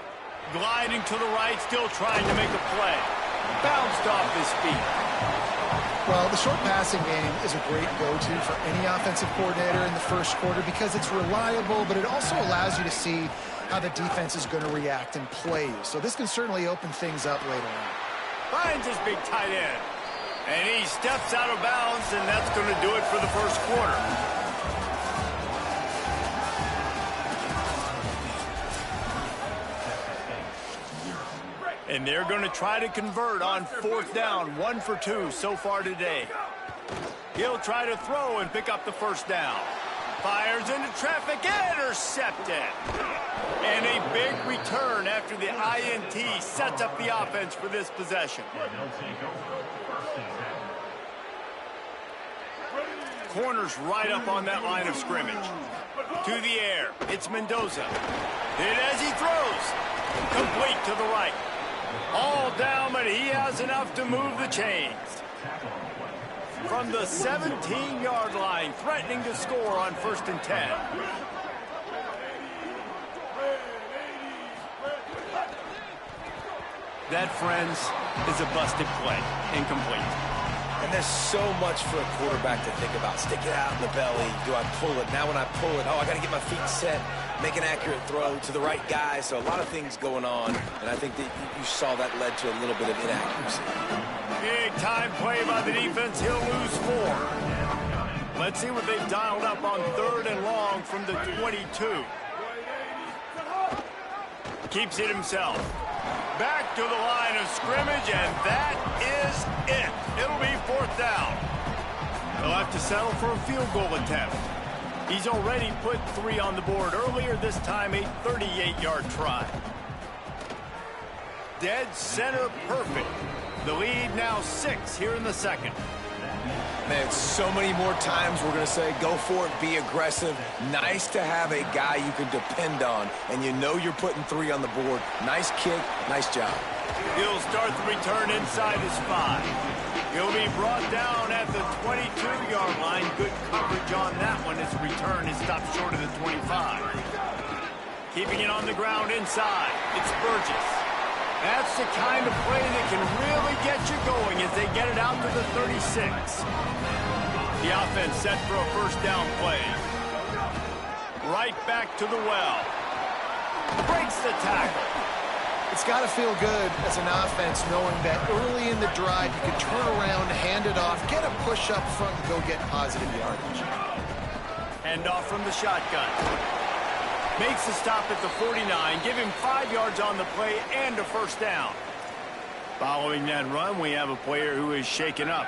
Gliding to the right, still trying to make a play. Bounced off his feet. Well, the short passing game is a great go-to for any offensive coordinator in the 1st quarter because it's reliable, but it also allows you to see how the defense is going to react and play. So this can certainly open things up later on. Finds his big tight end. And he steps out of bounds, and that's going to do it for the 1st quarter. And they're going to try to convert on 4th down. 1 for 2 so far today. He'll try to throw and pick up the 1st down. Fires into traffic, intercepted. And a big return after the INT sets up the offense for this possession. Corners right up on that line of scrimmage. To the air, it's Mendoza. Hit as he throws. Complete to the right. All down, but he has enough to move the chains. From the 17-yard line, threatening to score on 1st and 10. That, friends, is a busted play. Incomplete. And there's so much for a quarterback to think about. Stick it out in the belly. Do I pull it? Now when I pull it, oh, I got to get my feet set. Make an accurate throw to the right guy. So a lot of things going on. And I think that you saw that led to a little bit of inaccuracy. Big time play by the defense. He'll lose 4. Let's see what they've dialed up on 3rd and long from the 22. Keeps it himself. Back to the line of scrimmage, and that is it. It'll be 4th down. They'll have to settle for a field goal attempt. He's already put 3 on the board earlier, this time a 38-yard try. Dead center perfect. The lead now 6 here in the 2nd. Man, so many more times we're going to say, go for it, be aggressive. Nice to have a guy you can depend on, and you know you're putting 3 on the board. Nice kick, nice job. He'll start the return inside his 5. He'll be brought down at the 22-yard line. Good coverage on that one. His return is stopped short of the 25. Keeping it on the ground inside. It's Burgess. That's the kind of play that can really get you going as they get it out to the 36. The offense set for a first down play. Right back to the well. Breaks the tackle. It's got to feel good as an offense knowing that early in the drive you can turn around, hand it off, get a push up front, and go get positive yardage. Hand off from the shotgun. Makes a stop at the 49. Give him 5 yards on the play and a first down. Following that run, we have a player who is shaken up.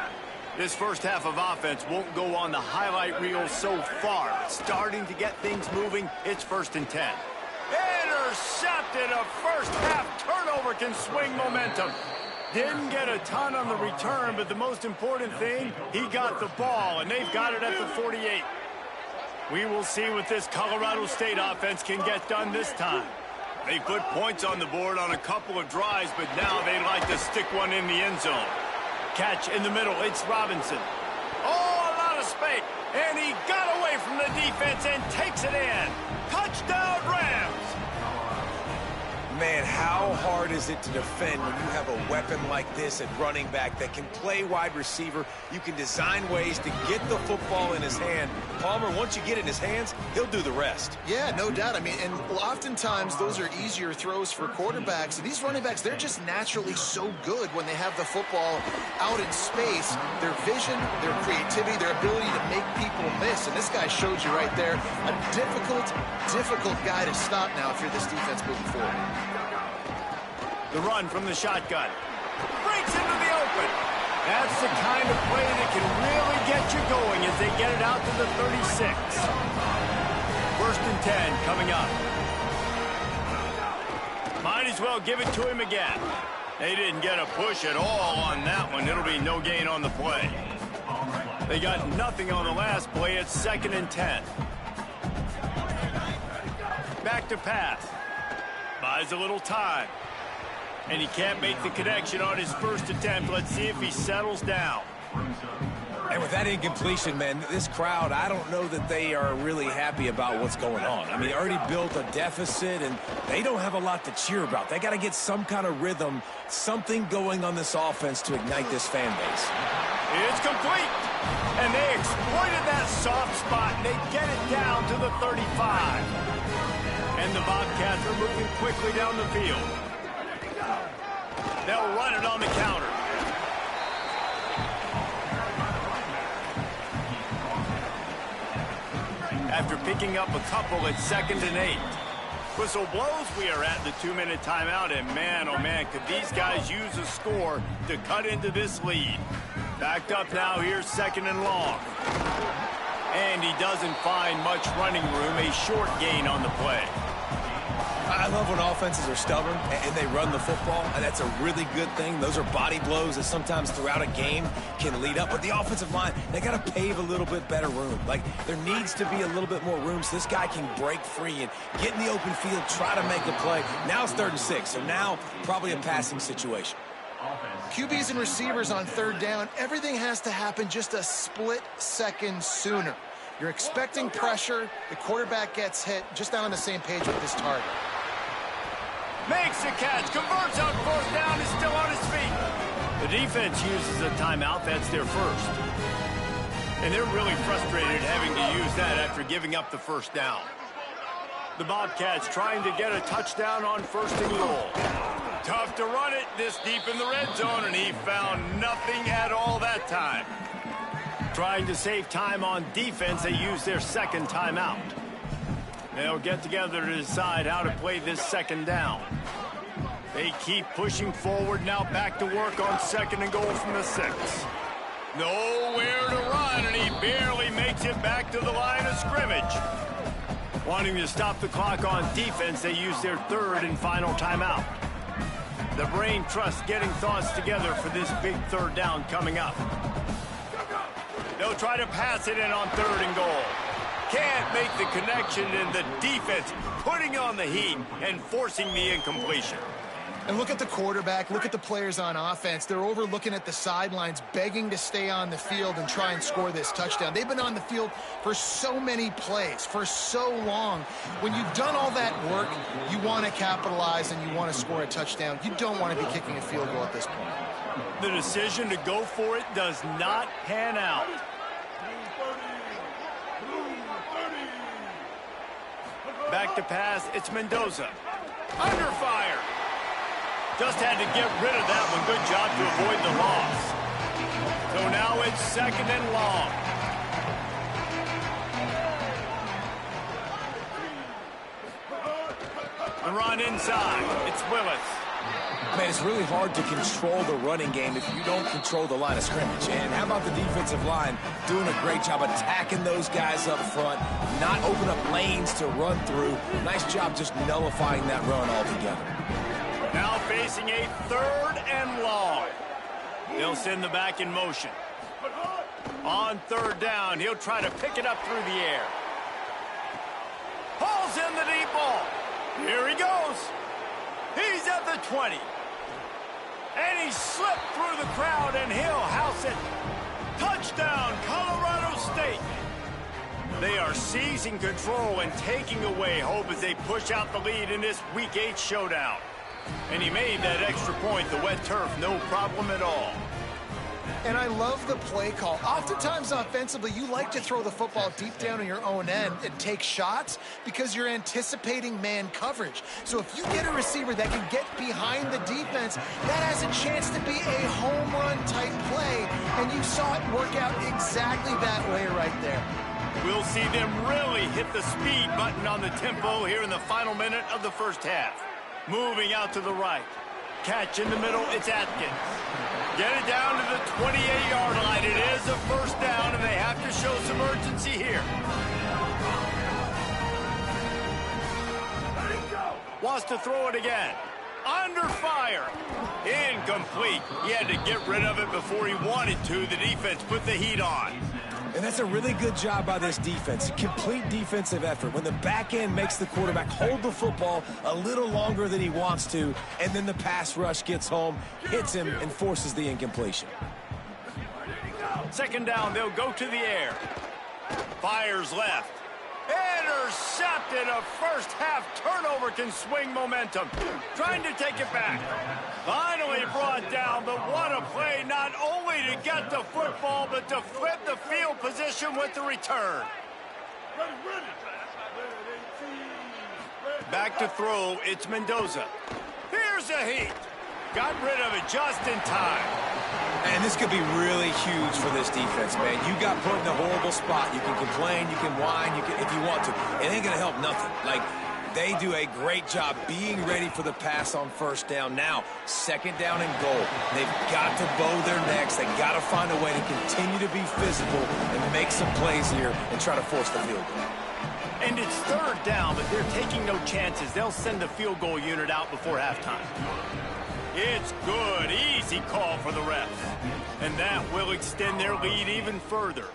This first half of offense won't go on the highlight reel so far. Starting to get things moving. It's 1st and 10. Intercepted. A first half turnover can swing momentum. Didn't get a ton on the return, but the most important thing, he got the ball, and they've got it at the 48. We will see what this Colorado State offense can get done this time. They put points on the board on a couple of drives, but now they like to stick one in the end zone. Catch in the middle. It's Robinson. Oh, a lot of space. And he got away from the defense and takes it in. Touchdown, Rams. Man, how hard is it to defend when you have a weapon like this at running back that can play wide receiver? You can design ways to get the football in his hand. Palmer, once you get it in his hands, he'll do the rest. Yeah, no doubt. I mean, and oftentimes those are easier throws for quarterbacks. And these running backs, they're just naturally so good when they have the football out in space. Their vision, their creativity, their ability to make people miss. And this guy showed you right there, a difficult guy to stop now if you're this defense moving forward. The run from the shotgun. Breaks into the open. That's the kind of play that can really get you going as they get it out to the 36. 1st and 10 coming up. Might as well give it to him again. They didn't get a push at all on that one. It'll be no gain on the play. They got nothing on the last play. It's 2nd and 10. Back to pass. Buys a little time. And he can't make the connection on his first attempt. Let's see if he settles down. And with that incompletion, man, this crowd, I don't know that they are really happy about what's going on. I mean, they already built a deficit, and they don't have a lot to cheer about. They got to get some kind of rhythm, something going on this offense to ignite this fan base. It's complete. And they exploited that soft spot, and they get it down to the 35. And the Bobcats are moving quickly down the field. They'll run it on the counter. After picking up a couple, it's 2nd and 8. Whistle blows, we are at the 2-minute timeout, and man, oh man, could these guys use a score to cut into this lead. Backed up now, here's 2nd and long. And he doesn't find much running room, a short gain on the play. I love when offenses are stubborn and they run the football, and that's a really good thing. Those are body blows that sometimes throughout a game can lead up. But the offensive line, they got to pave a little bit better room. Like, there needs to be a little bit more room so this guy can break free and get in the open field, try to make a play. Now it's 3rd and 6, so now probably a passing situation. QBs and receivers on 3rd down, everything has to happen just a split second sooner. You're expecting pressure, the quarterback gets hit, just not on the same page with this target. Makes the catch, converts on 4th down, is still on his feet. The defense uses a timeout, that's their first. And they're really frustrated having to use that after giving up the 1st down. The Bobcats trying to get a touchdown on 1st and goal. Tough to run it this deep in the red zone, and he found nothing at all that time. Trying to save time on defense, they use their 2nd timeout. They'll get together to decide how to play this 2nd down. They keep pushing forward, now back to work on 2nd and goal from the 6. Nowhere to run, and he barely makes it back to the line of scrimmage. Wanting to stop the clock on defense, they use their 3rd and final timeout. The brain trust getting thoughts together for this big 3rd down coming up. They'll try to pass it in on 3rd and goal. Can't make the connection, and the defense putting on the heat and forcing the incompletion. And look at the quarterback, look at the players on offense. They're over looking at the sidelines, begging to stay on the field and try and score this touchdown. They've been on the field for so many plays, for so long. When you've done all that work, you want to capitalize and you want to score a touchdown. You don't want to be kicking a field goal at this point. The decision to go for it does not pan out. Back to pass, it's Mendoza. Under fire. Just had to get rid of that one. Good job to avoid the loss. So now it's 2nd and long. The run inside. It's Willis. Man, it's really hard to control the running game if you don't control the line of scrimmage. And how about the defensive line doing a great job attacking those guys up front, not open up lanes to run through. Nice job just nullifying that run altogether. Now facing a 3rd and long. They'll send the back in motion. On 3rd down, he'll try to pick it up through the air. Pulls in the deep ball. Here he goes. He's at the 20. And he slipped through the crowd, and he'll house it. Touchdown, Colorado State. They are seizing control and taking away hope as they push out the lead in this Week 8 showdown. And he made that extra point, the wet turf, no problem at all. And I love the play call. Oftentimes offensively, you like to throw the football deep down on your own end and take shots because you're anticipating man coverage. So if you get a receiver that can get behind the defense, that has a chance to be a home run type play. And you saw it work out exactly that way right there. We'll see them really hit the speed button on the tempo here in the final minute of the first half. Moving out to the right. Catch in the middle, it's Atkins. Get it down to the 28-yard line. It is a 1st down, and they have to show some urgency here. Wants to throw it again. Under fire. Incomplete. He had to get rid of it before he wanted to. The defense put the heat on. And that's a really good job by this defense. Complete defensive effort. When the back end makes the quarterback hold the football a little longer than he wants to, and then the pass rush gets home, hits him, and forces the incompletion. 2nd down, they'll go to the air. Fires left. Intercepted. A first-half turnover can swing momentum. Trying to take it back. Finally brought down, but what a play, not only to get the football, but to flip the field position with the return. Back to throw, it's Mendoza. Here's a heat. Got rid of it just in time. And this could be really huge for this defense, man. You got put in a horrible spot. You can complain, you can whine, if you want to. It ain't going to help nothing. Like, they do a great job being ready for the pass on 1st down. Now, 2nd down and goal. They've got to bow their necks. They've got to find a way to continue to be physical and make some plays here and try to force the field goal. And it's 3rd down, but they're taking no chances. They'll send the field goal unit out before halftime. It's good. Easy call for the refs. And that will extend their lead even further.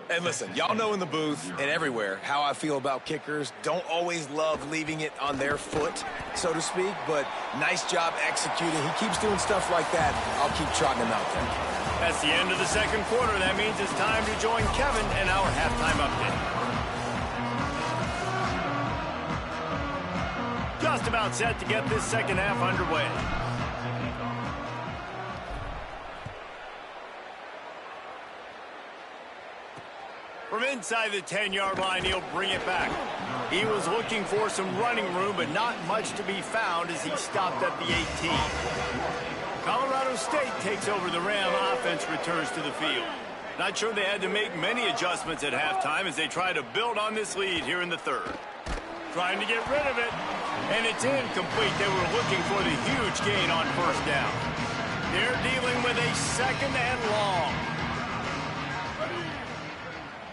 And listen, y'all know in the booth and everywhere how I feel about kickers. Don't always love leaving it on their foot, so to speak, but nice job executing. He keeps doing stuff like that. I'll keep trotting him out there. That's the end of the 2nd quarter. That means it's time to join Kevin and our halftime update. Just about set to get this 2nd half underway. From inside the 10-yard line, he'll bring it back. He was looking for some running room, but not much to be found as he stopped at the 18. Colorado State takes over. The Ram offense returns to the field. Not sure they had to make many adjustments at halftime as they try to build on this lead here in the 3rd. Trying to get rid of it, and it's incomplete. They were looking for the huge gain on 1st down. They're dealing with a 2nd and long.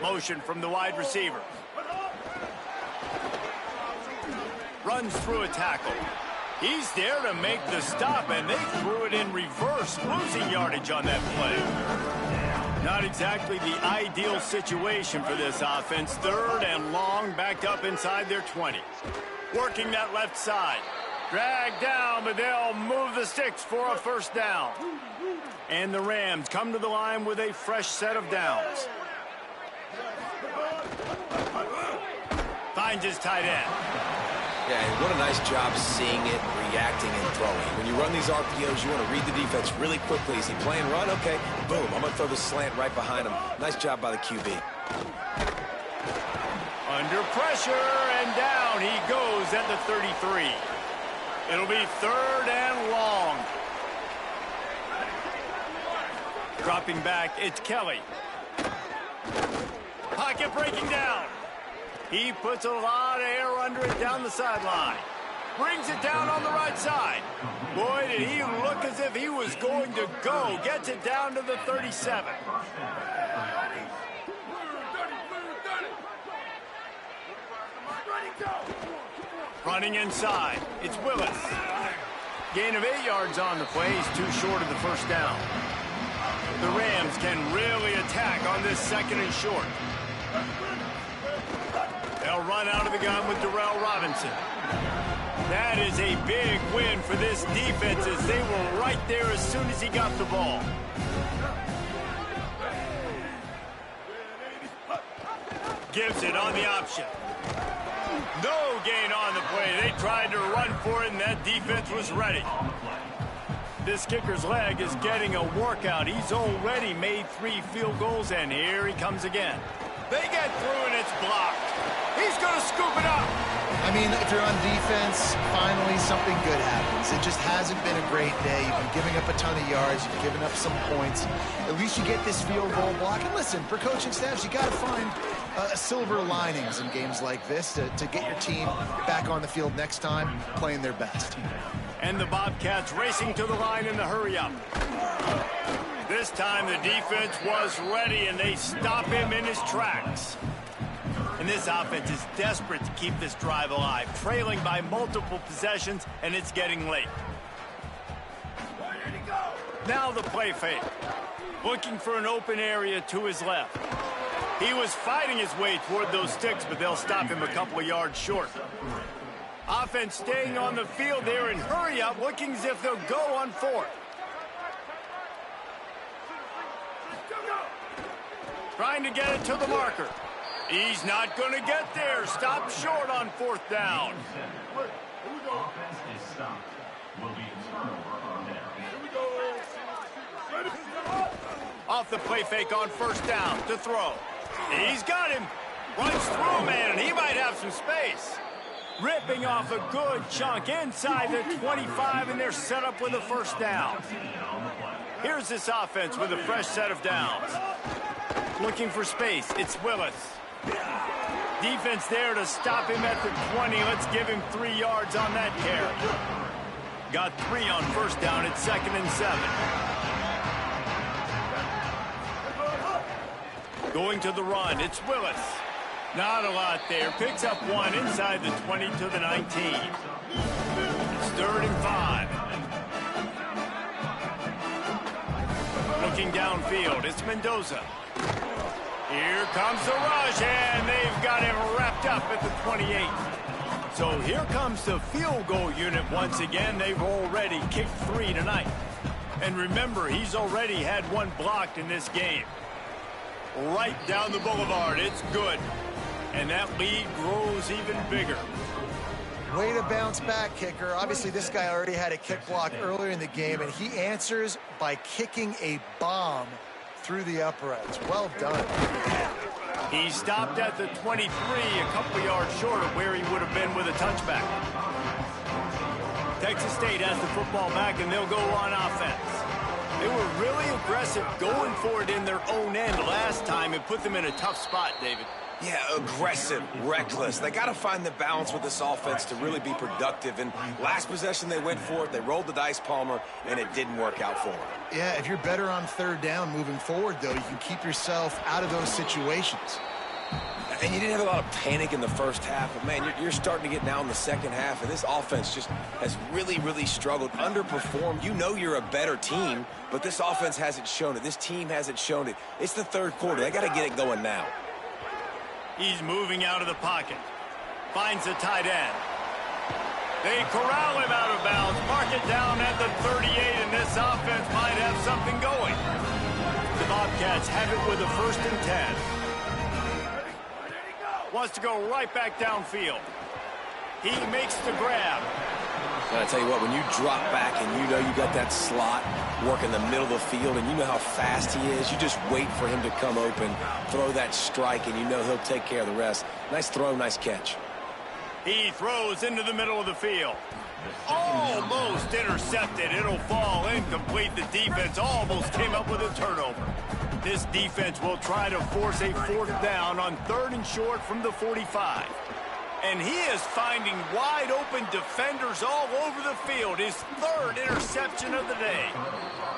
Motion from the wide receiver. Runs through a tackle. He's there to make the stop, and they threw it in reverse, losing yardage on that play. Not exactly the ideal situation for this offense. 3rd and long, backed up inside their 20. Working that left side. Dragged down, but they'll move the sticks for a 1st down. And the Rams come to the line with a fresh set of downs. Finds his tight end. Yeah, and what a nice job seeing it, reacting, and throwing. When you run these RPOs, you want to read the defense really quickly. Is he playing run? Okay, boom, I'm going to throw the slant right behind him. Nice job by the QB. Under pressure, and down he goes at the 33. It'll be 3rd and long. Dropping back, it's Kelly. Pocket breaking down. He puts a lot of air under it down the sideline. Brings it down on the right side. Boy, did he look as if he was going to go. Gets it down to the 37. Running inside, it's Willis. Gain of 8 yards on the play. He's too short of the first down. The Rams can really attack on this 2nd and short. They'll run out of the gun with Darrell Robinson. That is a big win for this defense as they were right there as soon as he got the ball. Gives it on the option. No gain on the play. They tried to run for it, and that defense was ready. This kicker's leg is getting a workout. He's already made 3 field goals, and here he comes again. They get through, and it's blocked. He's going to scoop it up. I mean, if you're on defense, finally something good happens. It just hasn't been a great day. You've been giving up a ton of yards. You've given up some points. At least you get this field goal block. And listen, for coaching staffs, you got to find silver linings in games like this to get your team back on the field next time playing their best. And the Bobcats racing to the line in the hurry-up. This time the defense was ready, and they stop him in his tracks. And this offense is desperate to keep this drive alive, trailing by multiple possessions, and it's getting late. Now the play fake. Looking for an open area to his left. He was fighting his way toward those sticks, but they'll stop him a couple of yards short. Offense staying on the field there in hurry-up, looking as if they'll go on 4th. Trying to get it to the marker. He's not going to get there. Stop short on 4th down. Off the play fake on 1st down to throw. He's got him. Runs through, man, and he might have some space. Ripping off a good chunk inside the 25, and they're set up with a 1st down. Here's this offense with a fresh set of downs. Looking for space. It's Willis. Defense there to stop him at the 20. Let's give him 3 yards on that carry. Got 3 on 1st down. It's 2nd and 7. Going to the run. It's Willis. Not a lot there. Picks up 1 inside the 20 to the 19. It's 3rd and 5. Looking downfield. It's Mendoza. Here comes the rush, and they've got him wrapped up at the 28. So here comes the field goal unit once again. They've already kicked 3 tonight. And remember, he's already had 1 blocked in this game. Right down the boulevard. It's good. And that lead grows even bigger. Way to bounce back, kicker. Obviously, this guy already had a kick block earlier in the game, and he answers by kicking a bomb through the uprights. Well done. He stopped at the 23, a couple yards short of where he would have been with a touchback. Texas State has the football back, and they'll go on offense. They were really aggressive going for it in their own end last time and put them in a tough spot, David. Yeah, aggressive, reckless. They got to find the balance with this offense to really be productive. And last possession, they went for it. They rolled the dice, Palmer, and it didn't work out for them. Yeah, if you're better on 3rd down moving forward, though, you can keep yourself out of those situations. And you didn't have a lot of panic in the first half, but, man, you're starting to get now in the second half, and this offense just has really, really struggled, underperformed. You know you're a better team, but this offense hasn't shown it. This team hasn't shown it. It's the 3rd quarter. They got to get it going now. He's moving out of the pocket. Finds the tight end. They corral him out of bounds. Mark it down at the 38, and this offense might have something going. The Bobcats have it with a 1st and 10. Wants to go right back downfield. He makes the grab. And I tell you what, when you drop back and you know you got that slot work in the middle of the field and you know how fast he is, you just wait for him to come open, throw that strike, and you know he'll take care of the rest. Nice throw, nice catch. He throws into the middle of the field. Almost intercepted. It'll fall incomplete. The defense almost came up with a turnover. This defense will try to force a 4th down on 3rd and short from the 45. And he is finding wide open defenders all over the field. His 3rd interception of the day.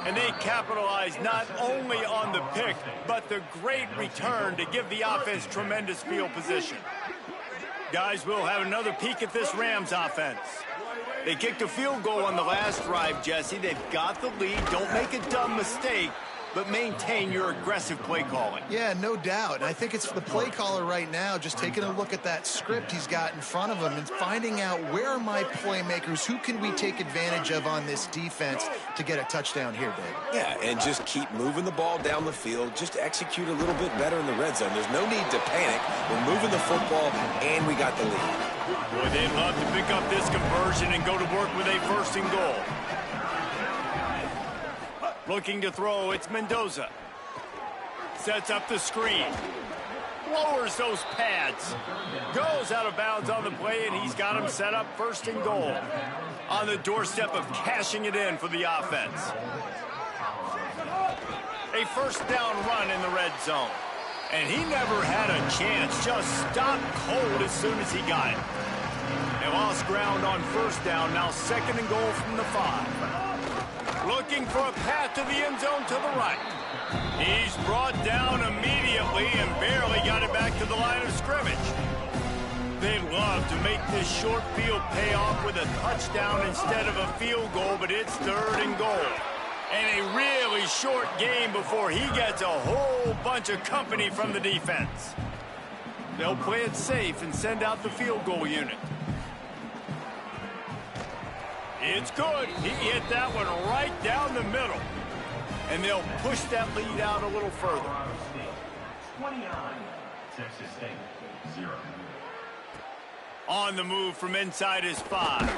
And they capitalize not only on the pick, but the great return to give the offense tremendous field position. Guys, we'll have another peek at this Rams offense. They kicked a field goal on the last drive, Jesse. They've got the lead. Don't make a dumb mistake, but maintain your aggressive play calling. Yeah, no doubt. And I think it's the play caller right now just taking a look at that script he's got in front of him and finding out where are my playmakers, who can we take advantage of on this defense to get a touchdown here, Dave. Yeah, and just keep moving the ball down the field. Just execute a little bit better in the red zone. There's no need to panic. We're moving the football, and we got the lead. Boy, they'd love to pick up this conversion and go to work with a 1st and goal. Looking to throw, it's Mendoza. Sets up the screen. Lowers those pads. Goes out of bounds on the play, and he's got him set up 1st and goal. On the doorstep of cashing it in for the offense. A 1st down run in the red zone. And he never had a chance. Just stopped cold as soon as he got it. They lost ground on 1st down. Now 2nd and goal from the 5. Looking for a path to the end zone to the right. He's brought down immediately and barely got it back to the line of scrimmage. They'd love to make this short field pay off with a touchdown instead of a field goal, but it's 3rd and goal. And a really short game before he gets a whole bunch of company from the defense. They'll play it safe and send out the field goal unit. It's good. He hit that one right down the middle. And they'll push that lead out a little further. 29, Texas State, 0. On the move from inside his 5.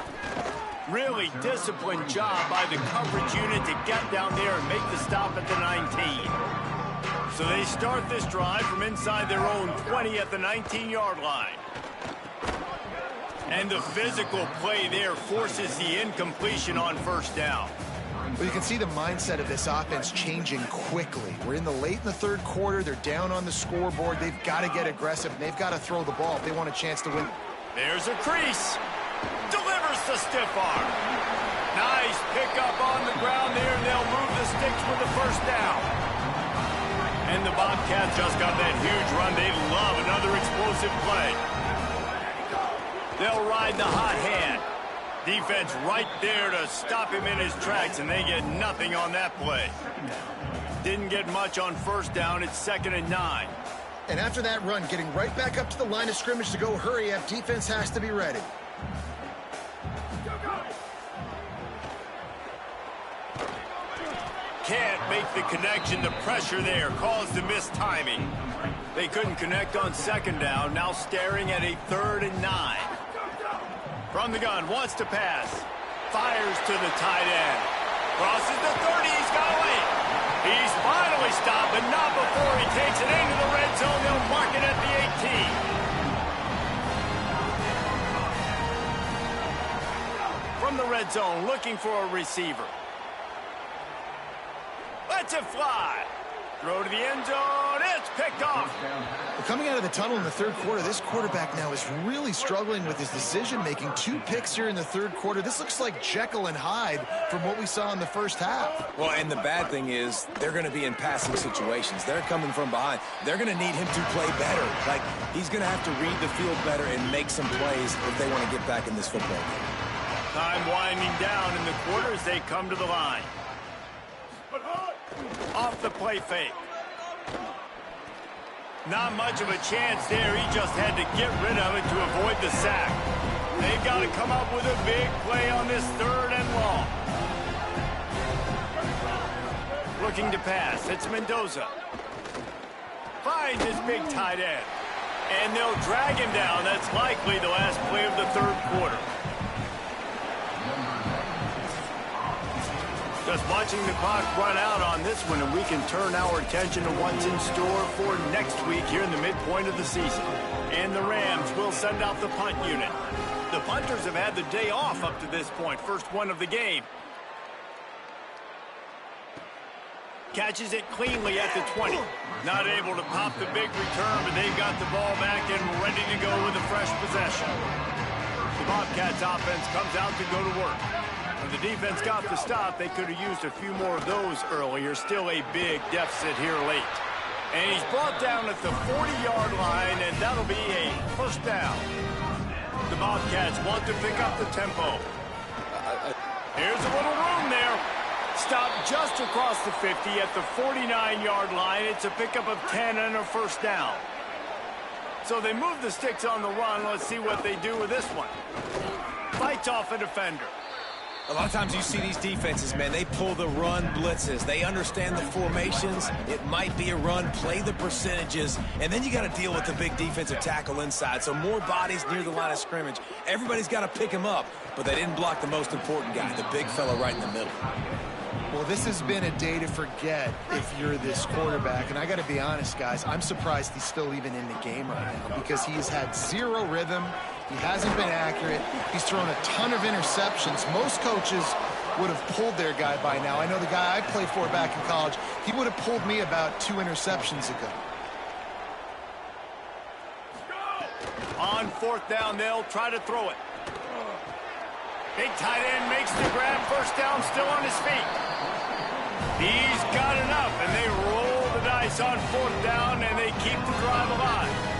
Really disciplined job by the coverage unit to get down there and make the stop at the 19. So they start this drive from inside their own 20 at the 19-yard line. And the physical play there forces the incompletion on 1st down. Well, you can see the mindset of this offense changing quickly. We're late in the 3rd quarter. They're down on the scoreboard. They've got to get aggressive. They've got to throw the ball if they want a chance to win. There's a crease. Delivers the stiff arm. Nice pickup on the ground there. They'll move the sticks with the 1st down. And the Bobcats just got that huge run. They love another explosive play. They'll ride the hot hand. Defense right there to stop him in his tracks, and they get nothing on that play. Didn't get much on 1st down. It's 2nd and 9. And after that run, getting right back up to the line of scrimmage to go hurry up, defense has to be ready. Can't make the connection. The pressure there caused the missed timing. They couldn't connect on 2nd down. Now staring at a 3rd and 9. From the gun, wants to pass. Fires to the tight end. Crosses the 30. He's got away. He's finally stopped, but not before he takes it into the red zone. They'll mark it at the 18. From the red zone, looking for a receiver. Lets it fly. Throw to the end zone. It's picked off. Well, coming out of the tunnel in the 3rd quarter, this quarterback now is really struggling with his decision-making. 2 picks here in the 3rd quarter. This looks like Jekyll and Hyde from what we saw in the 1st half. Well, and the bad thing is they're going to be in passing situations. They're coming from behind. They're going to need him to play better. Like, he's going to have to read the field better and make some plays if they want to get back in this football game. Time winding down in the quarter as they come to the line. Off the play fake. Not much of a chance there. He just had to get rid of it to avoid the sack. They've got to come up with a big play on this 3rd and long. Looking to pass. It's Mendoza. Finds his big tight end. And they'll drag him down. That's likely the last play of the 3rd quarter. Just watching the clock run out on this one, and we can turn our attention to what's in store for next week here in the midpoint of the season. And the Rams will send out the punt unit. The punters have had the day off up to this point. First one of the game. Catches it cleanly at the 20. Not able to pop the big return, but they've got the ball back and ready to go with a fresh possession. The Bobcats offense comes out to go to work. When the defense got the stop, they could have used a few more of those earlier. Still a big deficit here late. And he's brought down at the 40-yard line, and that'll be a first down. The Bobcats want to pick up the tempo. Here's a little room there. Stopped just across the 50 at the 49-yard line. It's a pickup of 10 and a first down. So they move the sticks on the run. Let's see what they do with this one. Fights off a defender. A lot of times you see these defenses, man, they pull the run blitzes. They understand the formations. It might be a run, play the percentages, and then you got to deal with the big defensive tackle inside. So more bodies near the line of scrimmage. Everybody's got to pick him up, but they didn't block the most important guy, the big fella right in the middle. Well, this has been a day to forget if you're this quarterback. And I got to be honest, guys, I'm surprised he's still even in the game right now because he's had zero rhythm. He hasn't been accurate. He's thrown a ton of interceptions. Most coaches would have pulled their guy by now. I know the guy I played for back in college, he would have pulled me about 2 interceptions ago. On fourth down, they'll try to throw it. Big tight end makes the grab. First down, still on his feet. He's got enough, and they roll the dice on fourth down, and they keep the drive alive.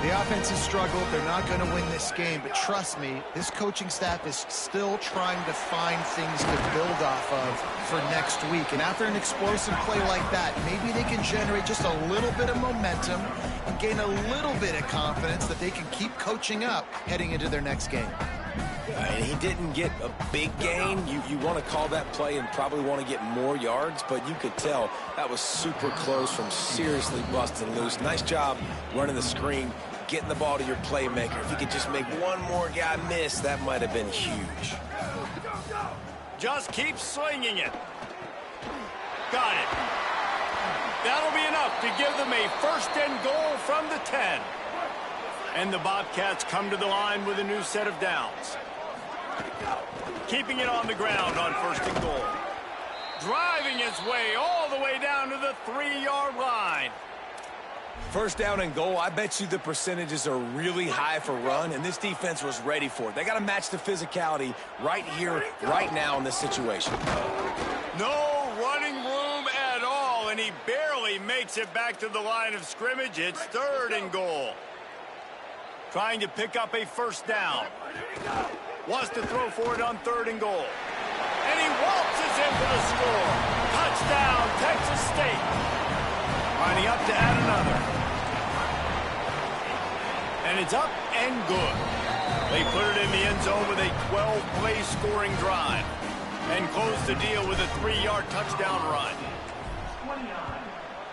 The offense has struggled. They're not going to win this game, but trust me, this coaching staff is still trying to find things to build off of for next week. And after an explosive play like that, maybe they can generate just a little bit of momentum and gain a little bit of confidence that they can keep coaching up heading into their next game. And he didn't get a big gain. You want to call that play and probably want to get more yards, but you could tell that was super close from seriously busting loose. Nice job running the screen, getting the ball to your playmaker. If you could just make one more guy miss, that might have been huge. Just keep slinging it. Got it. That'll be enough to give them a first and goal from the 10. And the Bobcats come to the line with a new set of downs. Keeping it on the ground on first and goal. Driving his way all the way down to the 3-yard line. First down and goal, I bet you the percentages are really high for run, and this defense was ready for it. They got to match the physicality right here, right now in this situation. No running room at all, and he barely makes it back to the line of scrimmage. It's third and goal. Trying to pick up a first down. Wants to throw for it on third and goal. And he waltzes in for the score. Touchdown, Texas State. Lining up to add another. And it's up and good. They put it in the end zone with a 12-play scoring drive. And close the deal with a 3-yard touchdown run. 29,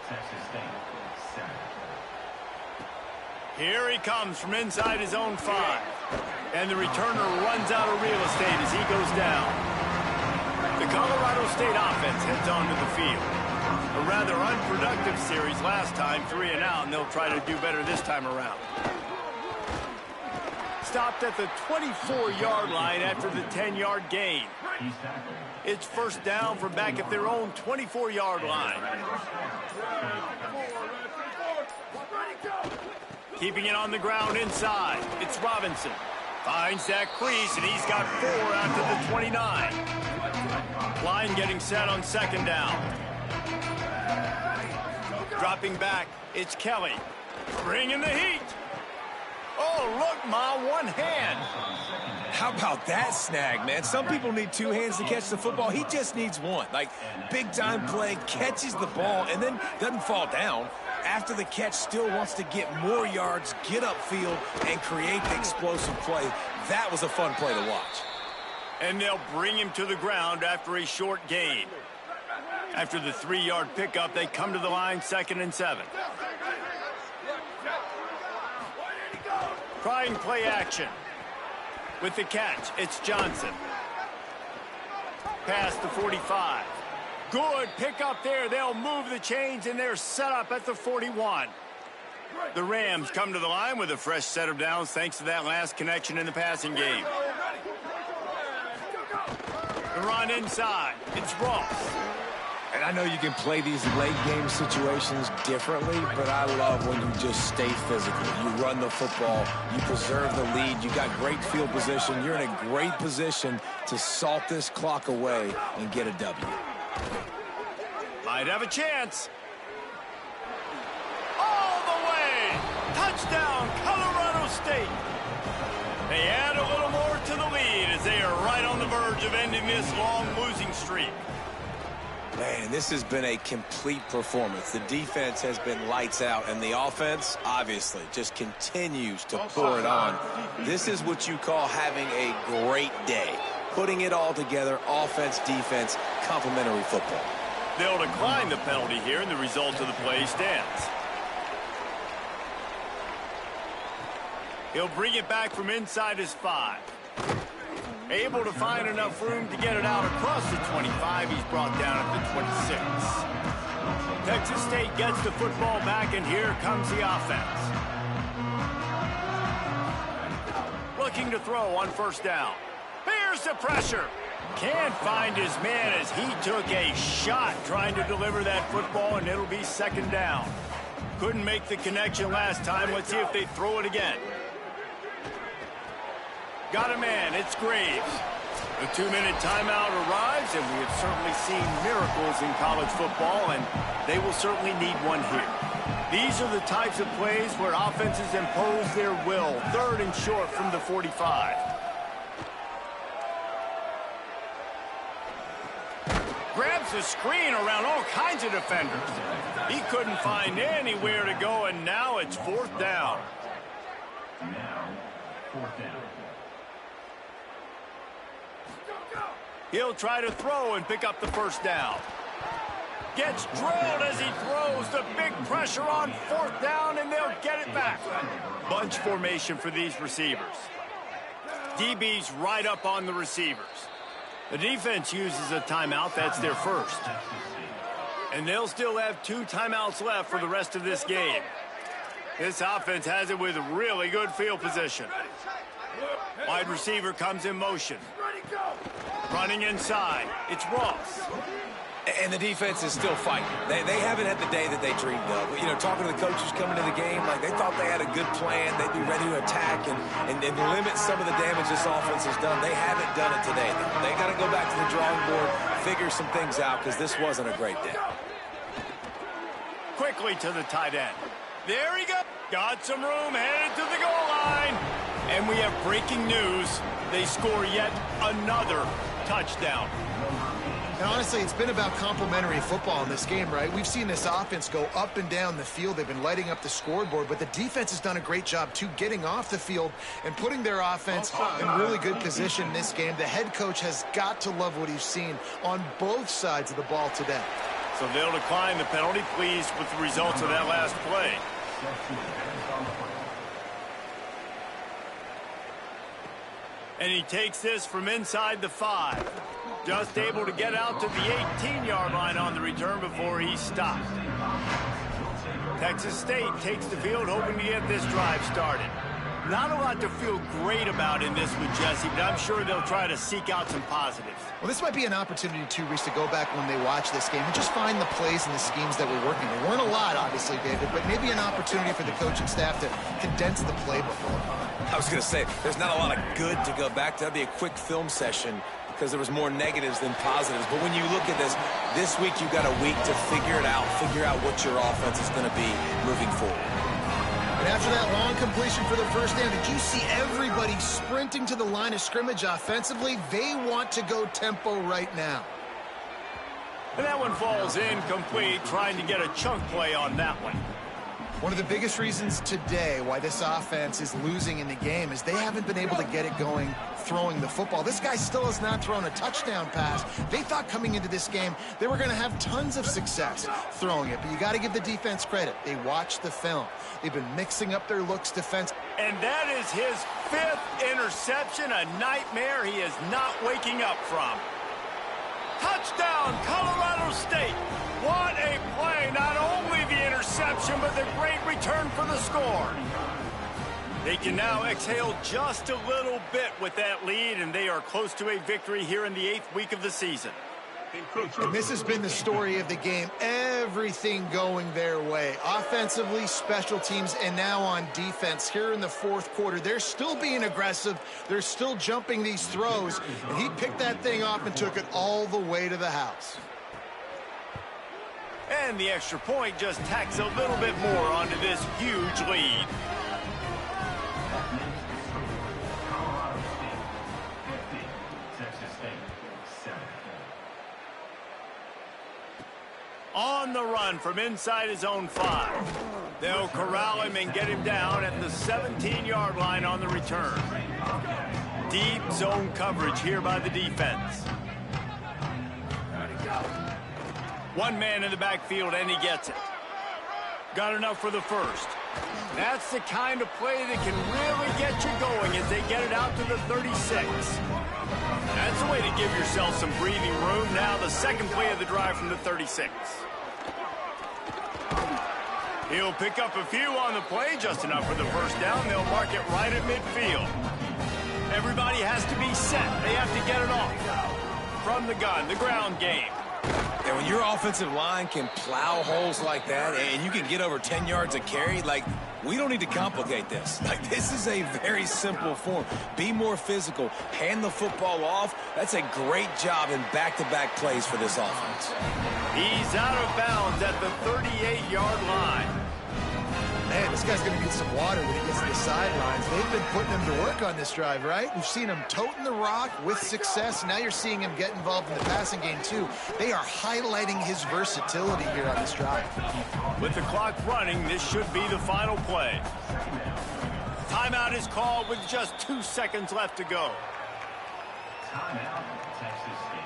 Texas State, 7. Here he comes from inside his own 5. And the returner runs out of real estate as he goes down. The Colorado State offense heads onto the field. A rather unproductive series last time, 3 and out, and they'll try to do better this time around. Stopped at the 24-yard line after the 10-yard gain. It's first down from back at their own 24-yard line. Keeping it on the ground inside. It's Robinson. Finds that crease, and he's got 4 after the 29. Line getting set on second down. Dropping back, it's Kelly. Bringing the heat. Oh, look, Ma, one hand. How about that snag, man? Some people need 2 hands to catch the football. He just needs 1. Like, big-time play, catches the ball, and then doesn't fall down. After the catch, still wants to get more yards, get upfield, and create the explosive play. That was a fun play to watch. And they'll bring him to the ground after a short gain. After the 3-yard pickup, they come to the line, 2nd and 7. Trying play action. With the catch, it's Johnson. past the 45. Good pick up there. They'll move the chains, and they're set up at the 41. The Rams come to the line with a fresh set of downs thanks to that last connection in the passing game. The run inside. It's Ross. And I know you can play these late game situations differently, but I love when you just stay physical. You run the football, you preserve the lead, you got great field position, you're in a great position to salt this clock away and get a W. Might have a chance. All the way! Touchdown, Colorado State! They add a little more to the lead as they are right on the verge of ending this long losing streak. Man, this has been a complete performance. The defense has been lights out, and the offense, obviously, just continues to pour it on. This is what you call having a great day. Putting it all together, offense, defense, complementary football. They'll decline the penalty here, and the result of the play stands. He'll bring it back from inside his 5. Able to find enough room to get it out across the 25. He's brought down at the 26. Texas State gets the football back, and here comes the offense. Looking to throw on first down. Here's the pressure. Can't find his man as he took a shot trying to deliver that football, and it'll be second down. Couldn't make the connection last time. Let's see if they throw it again. Got a man, it's Graves. The 2-minute timeout arrives, and we have certainly seen miracles in college football, and they will certainly need one here. These are the types of plays where offenses impose their will. 3rd and short from the 45. Grabs the screen around all kinds of defenders. He couldn't find anywhere to go, and now it's 4th down. Now, 4th down. He'll try to throw and pick up the first down. Gets drilled as he throws. The big pressure on 4th down, and they'll get it back. Bunch formation for these receivers. DB's right up on the receivers. The defense uses a timeout. That's their first. And they'll still have 2 timeouts left for the rest of this game. This offense has it with really good field position. Wide receiver comes in motion. Running inside. It's Ross. And the defense is still fighting. They haven't had the day that they dreamed of. You know, talking to the coaches coming to the game, like they thought they had a good plan. They'd be ready to attack and limit some of the damage this offense has done. They haven't done it today, though. They got to go back to the drawing board, figure some things out, because this wasn't a great day. Quickly to the tight end. There he goes. Got some room, headed to the goal line. And we have breaking news. They score yet another touchdown. And honestly, it's been about complementary football in this game, right? We've seen this offense go up and down the field. They've been lighting up the scoreboard, but the defense has done a great job, too, getting off the field and putting their offense in really good position in this game. The head coach has got to love what he's seen on both sides of the ball today. So they'll decline the penalty, pleased with the results of that last play. And he takes this from inside the 5. Just able to get out to the 18-yard line on the return before he's stopped. Texas State takes the field, hoping to get this drive started. Not a lot to feel great about in this with Jesse, but I'm sure they'll try to seek out some positives. Well, this might be an opportunity, too, Reese, to go back when they watch this game and just find the plays and the schemes that were working. There weren't a lot, obviously, David, but maybe an opportunity for the coaching staff to condense the playbook a little. I was going to say, there's not a lot of good to go back to. That'd be a quick film session because there was more negatives than positives. But when you look at this week you've got a week to figure it out, figure out what your offense is going to be moving forward. And after that long completion for the first down, did you see everybody sprinting to the line of scrimmage offensively? They want to go tempo right now. And that one falls incomplete, trying to get a chunk play on that one. One of the biggest reasons today why this offense is losing in the game is they haven't been able to get it going throwing the football. This guy still has not thrown a touchdown pass. They thought coming into this game they were going to have tons of success throwing it, but you got to give the defense credit. They watched the film. They've been mixing up their looks defense. And that is his 5th interception, a nightmare he is not waking up from. Touchdown, Colorado State. What a play. Not only the interception, but the great return for the score. They can now exhale just a little bit with that lead, and they are close to a victory here in the 8th week of the season. And this has been the story of the game. Everything going their way. Offensively, special teams, and now on defense. Here in the 4th quarter, they're still being aggressive. They're still jumping these throws. And he picked that thing off and took it all the way to the house. And the extra point just tacks a little bit more onto this huge lead. Colorado State 50, Texas State 7. On the run from inside his own 5. They'll corral him and get him down at the 17-yard line on the return. Deep zone coverage here by the defense. One man in the backfield, and he gets it. Got enough for the first. That's the kind of play that can really get you going as they get it out to the 36. That's a way to give yourself some breathing room. Now the second play of the drive from the 36. He'll pick up a few on the play, just enough for the first down. They'll mark it right at midfield. Everybody has to be set. They have to get it off. From the gun, the ground game. And when your offensive line can plow holes like that and you can get over 10 yards a carry, like, we don't need to complicate this. Like, this is a very simple form. Be more physical. Hand the football off. That's a great job in back-to-back plays for this offense. He's out of bounds at the 38-yard line. Man, this guy's going to need some water when he gets to the sidelines. They've been putting him to work on this drive, right? We've seen him toting the rock with success. Now you're seeing him get involved in the passing game, too. They are highlighting his versatility here on this drive. With the clock running, this should be the final play. Timeout is called with just 2 seconds left to go. Timeout, Texas State.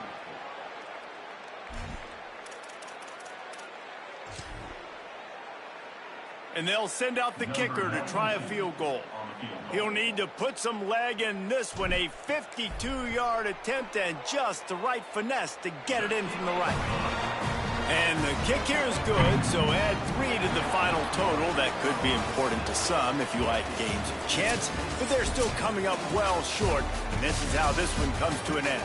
And they'll send out the kicker to try a field goal. He'll need to put some leg in this one, a 52-yard attempt, and just the right finesse to get it in from the right. And the kick here is good, so add 3 to the final total. That could be important to some if you like games of chance, but they're still coming up well short, and this is how this one comes to an end.